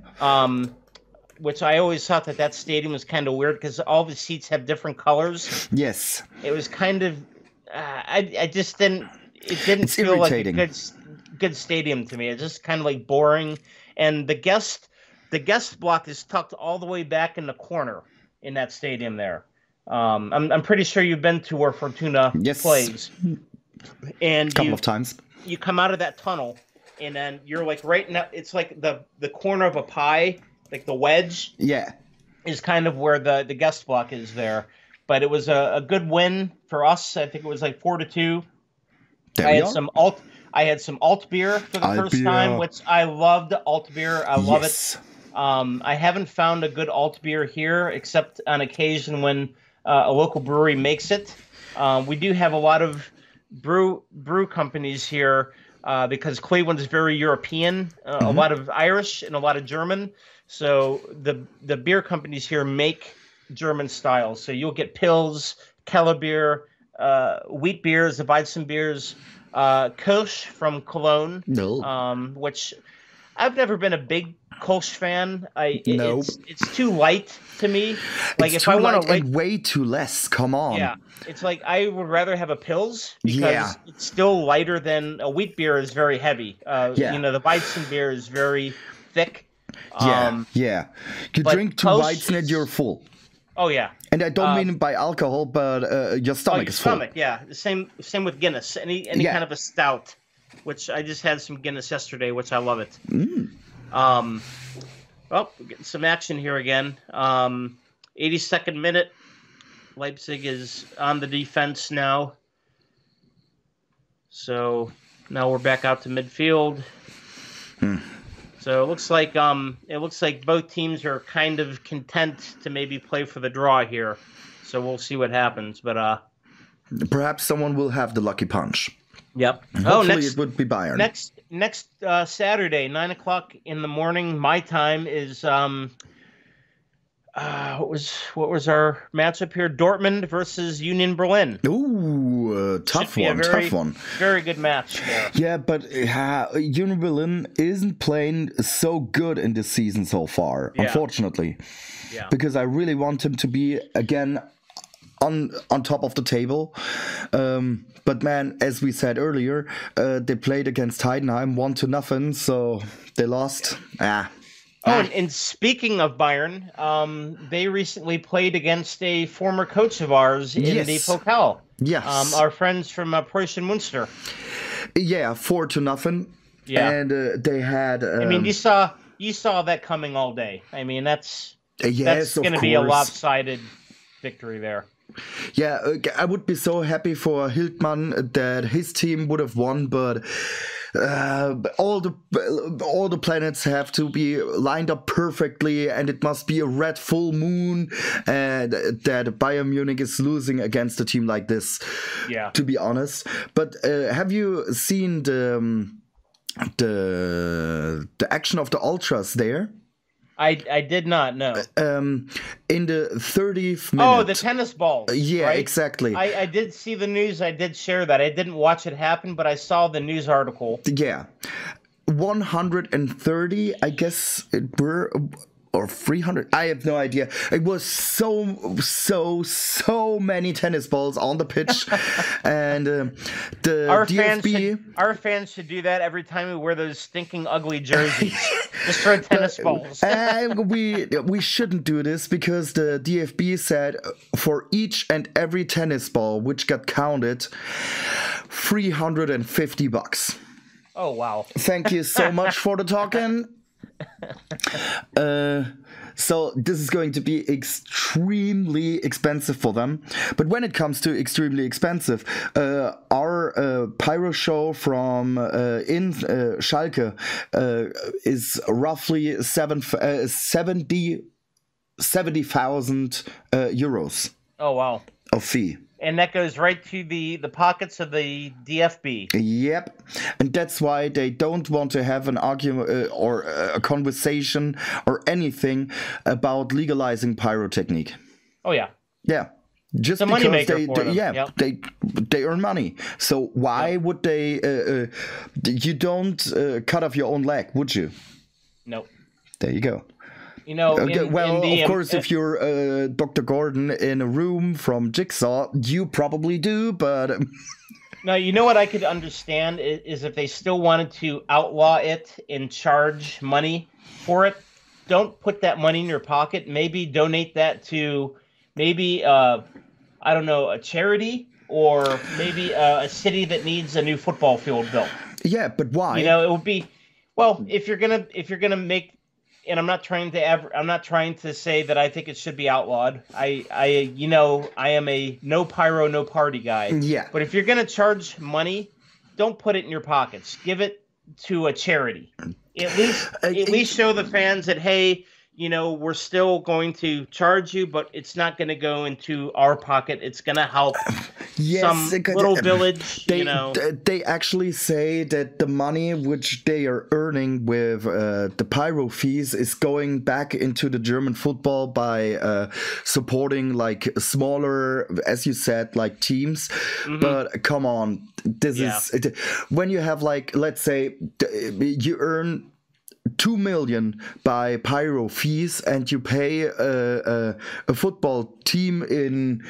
Which I always thought that stadium was kind of weird because all the seats have different colors. Yes. It was kind of I just didn't. It didn't feel irritating. Like a good stadium to me. It's just kind of like boring. And the guest block is tucked all the way back in the corner in that stadium there. I'm pretty sure you've been to where Fortuna plays. And a couple of times. You come out of that tunnel, and then you're like right now. It's like the corner of a pie, like the wedge. Yeah. Is kind of where the guest block is there. But it was a good win for us. I think it was like 4-2. I had some alt beer for the first time, which I loved. Alt beer, I love it. I haven't found a good alt beer here, except on occasion when a local brewery makes it. We do have a lot of brew companies here because Cleveland is very European, a lot of Irish and a lot of German. So the beer companies here make German styles. So you'll get Pils, Keller beer, wheat beers, the Weizen beers, Kolsch from Cologne, which I've never been a big Kolsch fan. It's too light to me. Like it's if I want to way too less. Come on. Yeah, it's like I would rather have a Pils because it's still lighter than a wheat beer is very heavy. The Weizen beer is very thick. You drink two Weizen and you're full. Oh yeah, and I don't mean by alcohol, but your stomach is full. Yeah. The same with Guinness. Any kind of a stout, which I just had some Guinness yesterday, which I love it. Well, we're getting some action here again. 82nd minute. Leipzig is on the defense now. So now we're back out to midfield. So it looks like both teams are kind of content to maybe play for the draw here. So we'll see what happens. But perhaps someone will have the lucky punch. Yep. Hopefully it would be Bayern. Next Saturday, 9:00 in the morning, my time is what was our matchup here? Dortmund versus Union Berlin. Ooh, tough one. Very good match there. Yeah, but Union Berlin isn't playing so good in this season so far, unfortunately. Yeah. Because I really want him to be again on top of the table. But man, as we said earlier, they played against Heidenheim 1-0, so they lost. Yeah. And speaking of Bayern, they recently played against a former coach of ours in the Pokal. Yes. Our friends from Preußen Münster. Yeah, 4-0. Yeah. And they had... I mean, you saw that coming all day. I mean, that's going to be a lopsided victory there. Yeah, I would be so happy for Hildmann that his team would have won, but all the planets have to be lined up perfectly, and it must be a red full moon, and that Bayern Munich is losing against a team like this. Yeah, to be honest. But have you seen the action of the ultras there? I did not know. In the 30th minute. Oh, the tennis balls. Yeah, right? Exactly. I did see the news. I did share that. I didn't watch it happen, but I saw the news article. Yeah. 130, I guess it were, or 300. I have no idea. It was so many tennis balls on the pitch, and the our fans should do that every time we wear those stinking ugly jerseys. Just throw tennis balls. And we shouldn't do this because the DFB said for each and every tennis ball which got counted, $350. Oh wow! Thank you so much for the talking. So this is going to be extremely expensive for them. But when it comes to extremely expensive, our pyro show from in Schalke is roughly 70,000 euros. Oh wow! Of fee. And that goes right to the pockets of the DFB. Yep. And that's why they don't want to have an argument or a conversation or anything about legalizing pyrotechnique. Oh, yeah. Yeah. Just it's a because they earn money. So why would they... you don't cut off your own leg, would you? Nope. There you go. You know, of course, if you're Dr. Gordon in a room from Jigsaw, you probably do, but... No, you know what I could understand is if they still wanted to outlaw it and charge money for it, don't put that money in your pocket. Maybe donate that to I don't know, a charity or maybe a city that needs a new football field built. Yeah, but why? You know, it would be... Well, if you're gonna make... And I'm not trying to say that I think it should be outlawed. I am a no pyro, no party guy. Yeah. But if you're gonna charge money, don't put it in your pockets. Give it to a charity. At least show the fans that, hey, you know, we're still going to charge you, but it's not going to go into our pocket. It's going to help some little village, They actually say that the money which they are earning with the pyro fees is going back into the German football by supporting like smaller, as you said, like teams. Mm-hmm. But come on, this is when you have like, let's say you earn 2 million by pyro fees and you pay a football team in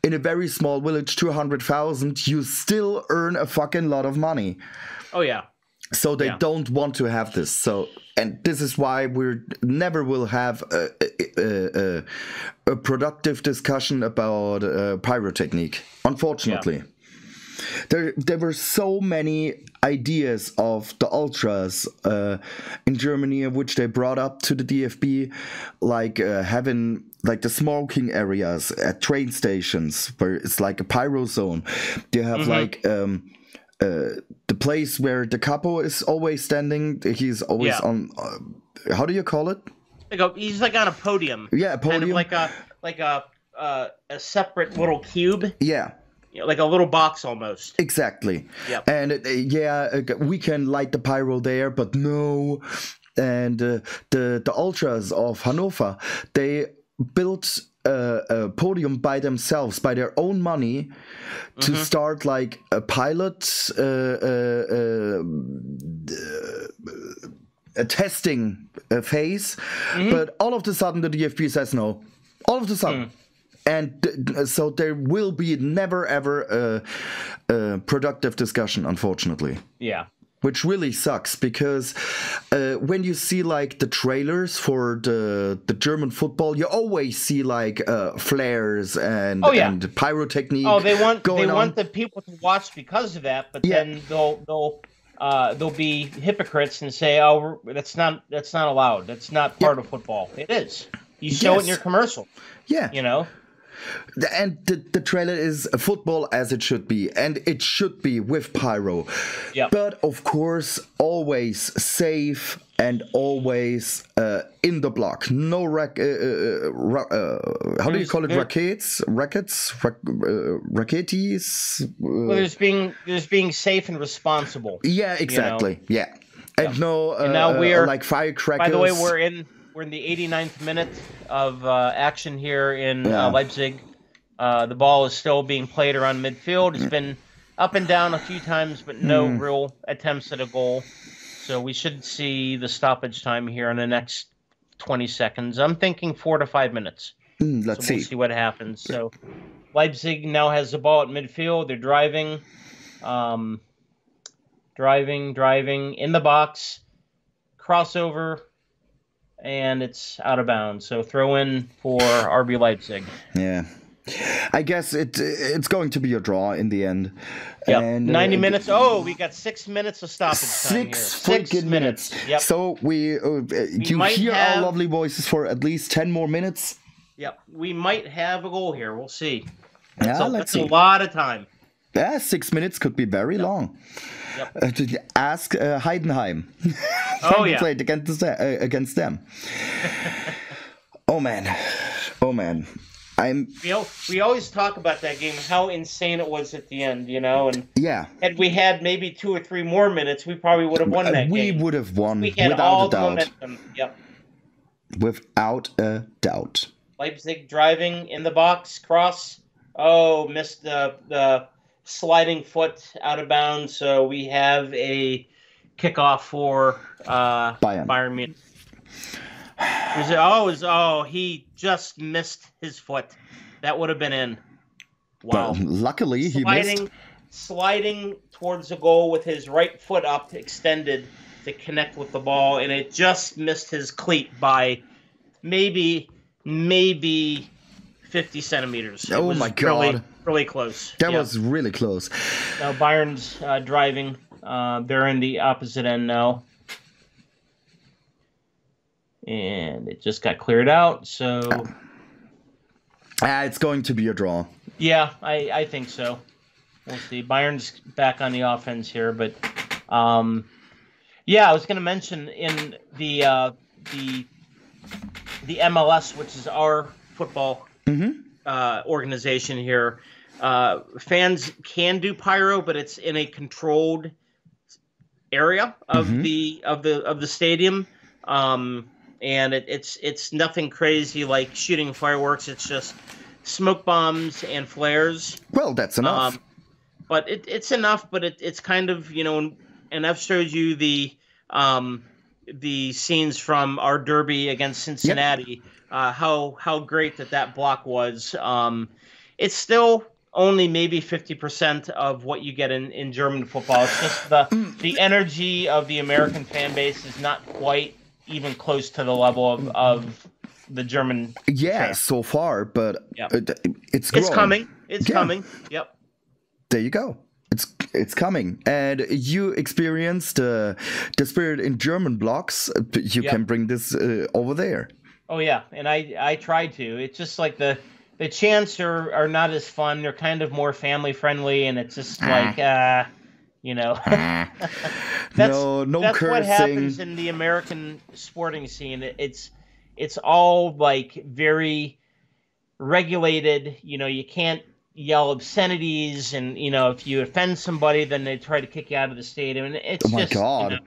a very small village 200,000, you still earn a fucking lot of money. Oh yeah. So they don't want to have this. So, and this is why we never will have a productive discussion about pyrotechnique, unfortunately. Yeah. There were so many ideas of the ultras in Germany, which they brought up to the DFB, like having like the smoking areas at train stations where it's like a pyro zone. They have like the place where the capo is always standing. He's always on. How do you call it? He's like on a podium. Yeah, a podium. Kind of like a separate little cube. Yeah. Like a little box almost. Exactly. Yep. And we can light the pyro there, but no. And the ultras of Hanover, they built a podium by themselves, by their own money, to start like a pilot, a testing phase, but all of a sudden the DFB says no. All of a sudden. And so there will be never ever a productive discussion, unfortunately. Yeah. Which really sucks, because when you see like the trailers for the German football, you always see like flares and pyrotechnic. Oh, they want the people to watch because of that, but then they'll be hypocrites and say, "Oh, that's not allowed. That's not part of football." It is. You show it in your commercial. Yeah. You know. And the trailer is football as it should be, and it should be with pyro. Yeah. But of course, always safe and always in the block. No how do you call it? Rackets? Racketies? Well, there's being safe and responsible. Yeah, exactly. You know? Yeah. And and now we're like firecrackers. By the way, we're in the 89th minute of action here in Leipzig. The ball is still being played around midfield. It's been up and down a few times, but no real attempts at a goal. So we should see the stoppage time here in the next 20 seconds. I'm thinking 4 to 5 minutes. Let's see. We'll see what happens. So Leipzig now has the ball at midfield. They're driving, driving in the box, crossover, and it's out of bounds. So throw in for RB Leipzig. Yeah. I guess it's going to be a draw in the end. Yeah. And 90 minutes. Oh, we got 6 minutes of stoppage time here. 6 minutes. Yep. So you hear our lovely voices for at least 10 more minutes. Yep. We might have a goal here. We'll see. Let's see. A lot of time. Yeah, 6 minutes could be very long. Yep. Ask Heidenheim. Oh, yeah. Played against them. Oh, man. We always talk about that game, how insane it was at the end, you know, and had we had maybe 2 or 3 more minutes, we probably would have won that game. We would have won, we had without all a doubt. The momentum. Yep. Without a doubt. Leipzig driving in the box, cross. Oh, missed the sliding foot out of bounds, so we have a kickoff for Bayern Munich. He just missed his foot. That would have been in. Wow. But luckily, he missed. Sliding towards the goal with his right foot up, extended to connect with the ball, and it just missed his cleat by maybe 50 centimeters. Oh my God. Really close. That was really close. Now Bayern's driving. They're in the opposite end now. And it just got cleared out, so... it's going to be a draw. Yeah, I think so. We'll see. Bayern's back on the offense here, but... I was going to mention in the MLS, which is our football organization here, fans can do pyro, but it's in a controlled area of the stadium. And it's nothing crazy like shooting fireworks. It's just smoke bombs and flares. Well, that's enough. But it's enough. But it's kind of, you know, and I've showed you the scenes from our derby against Cincinnati. Yep. How great that block was. It's still only maybe 50% of what you get in German football. It's just the energy of the American fan base is not quite even close to the level of the German fan. So far, but it's growing. It's coming. It's coming. Yep. There you go. It's coming. And you experienced the spirit in German blocks. You can bring this over there. Oh, yeah. And I try to. It's just like the chants are not as fun. They're kind of more family friendly, and it's just like... you know, that's cursing. What happens in the American sporting scene. It's all like very regulated. You know, you can't yell obscenities, and you know, if you offend somebody, then they try to kick you out of the stadium. And it's God! You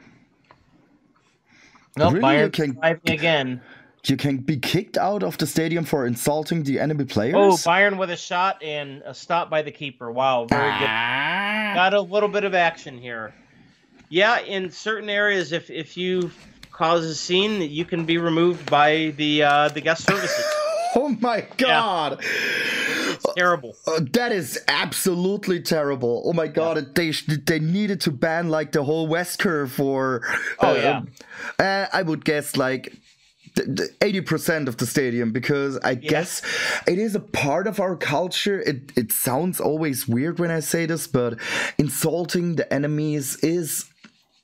know, really, Bayern's driving again. You can be kicked out of the stadium for insulting the enemy players? Oh, Bayern with a shot and a stop by the keeper. Wow, very good. Got a little bit of action here. Yeah, in certain areas, if you cause a scene, you can be removed by the guest services. Oh my God! Yeah. It's terrible. That is absolutely terrible. Oh my God! Yeah. They needed to ban like the whole West Curve for. I would guess like 80% of the stadium, because I guess it is a part of our culture. It sounds always weird when I say this, but insulting the enemies is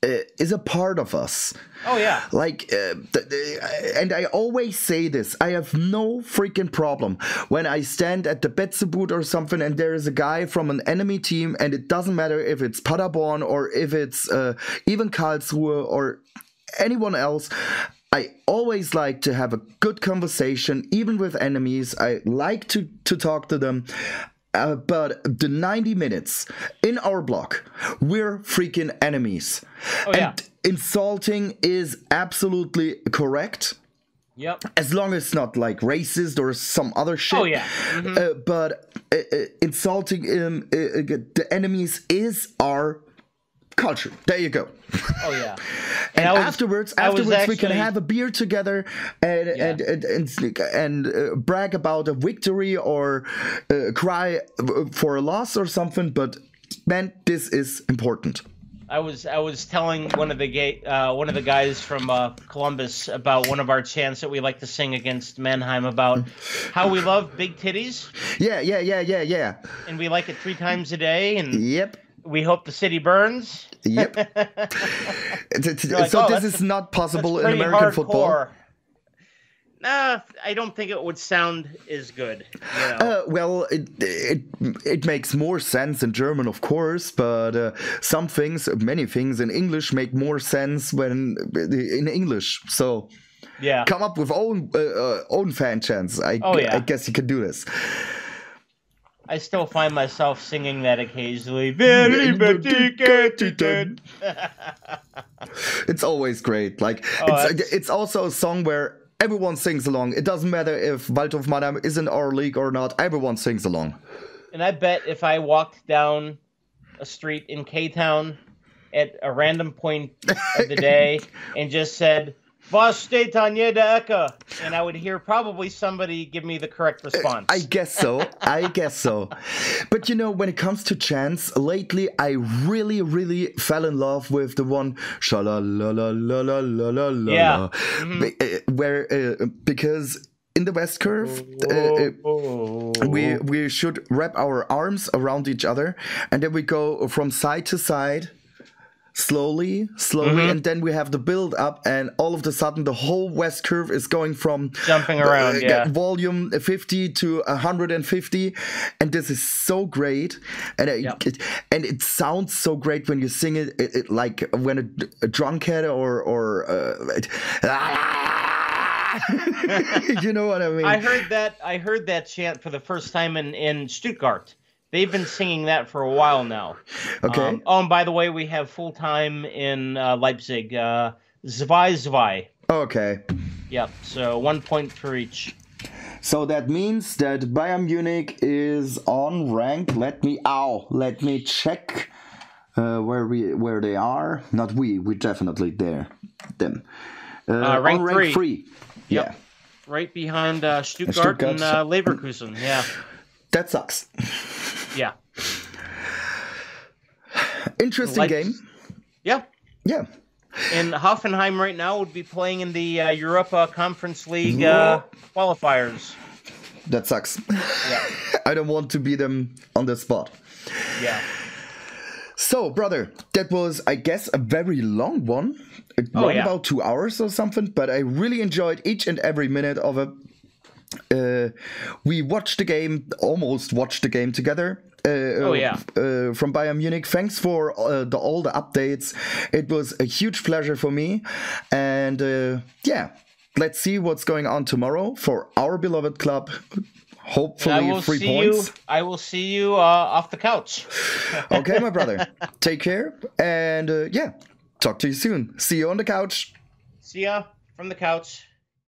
a part of us. Oh yeah. Like, and I always say this, I have no freaking problem when I stand at the Betzebut or something and there is a guy from an enemy team, and it doesn't matter if it's Paderborn or if it's even Karlsruhe or anyone else. I always like to have a good conversation, even with enemies. I like to talk to them. But the 90 minutes in our block, we're freaking enemies. And insulting is absolutely correct. Yep. As long as it's not like racist or some other shit. Oh, yeah. Mm-hmm. But insulting the enemies is our culture. There you go. Oh yeah. And afterwards we can have a beer together and brag about a victory or cry for a loss or something. But man, this is important. I was telling one of the guys from Columbus about one of our chants that we like to sing against Mannheim about how we love big titties. Yeah. And we like it 3 times a day. And yep. We hope the city burns. Yep. Like, so this is not possible in American football. Nah, I don't think it would sound as good. You know? Well, it makes more sense in German, of course, but many things in English make more sense when in English. So yeah, come up with own fan chants. I guess you can do this. I still find myself singing that occasionally. It's always great. Like it's also a song where everyone sings along. It doesn't matter if Waldhof Mannheim is in our league or not. Everyone sings along. And I bet if I walked down a street in K-Town at a random point of the day and just said, "Was steht an jeder Ecke?" and I would hear probably somebody give me the correct response. I guess so. But you know, when it comes to chants, lately I really fell in love with the one sha-la-la-la-la-la-la-la. Yeah. Where because in the West Curve, we should wrap our arms around each other, and then we go from side to side. Slowly, and then we have the build up, and all of a sudden the whole West Curve is going from jumping around, volume 50 to 150, and this is so great, and it sounds so great when you sing it like when a drunkhead or you know what I mean? I heard that chant for the first time in Stuttgart. They've been singing that for a while now. Okay. And by the way, we have full-time in Leipzig. Zwei. Okay. Yep, so 1 point for each. So that means that Bayern Munich is on rank. Let me check where they are. Not we definitely them. Rank 3. Yep. Yeah. Right behind Stuttgart and Leverkusen. Yeah. That sucks. Yeah. Interesting game. Yeah. Yeah. And Hoffenheim right now would be playing in the Europa Conference League qualifiers. That sucks. Yeah. I don't want to be them on the spot. Yeah. So, brother, that was, I guess, a very long one. About 2 hours or something, but I really enjoyed each and every minute of it. We almost watched the game together. From Bayern Munich. Thanks for all the updates. It was a huge pleasure for me. And let's see what's going on tomorrow for our beloved club. Hopefully 3 points. I will see you off the couch. Okay, my brother. Take care. And talk to you soon. See you on the couch. See ya from the couch.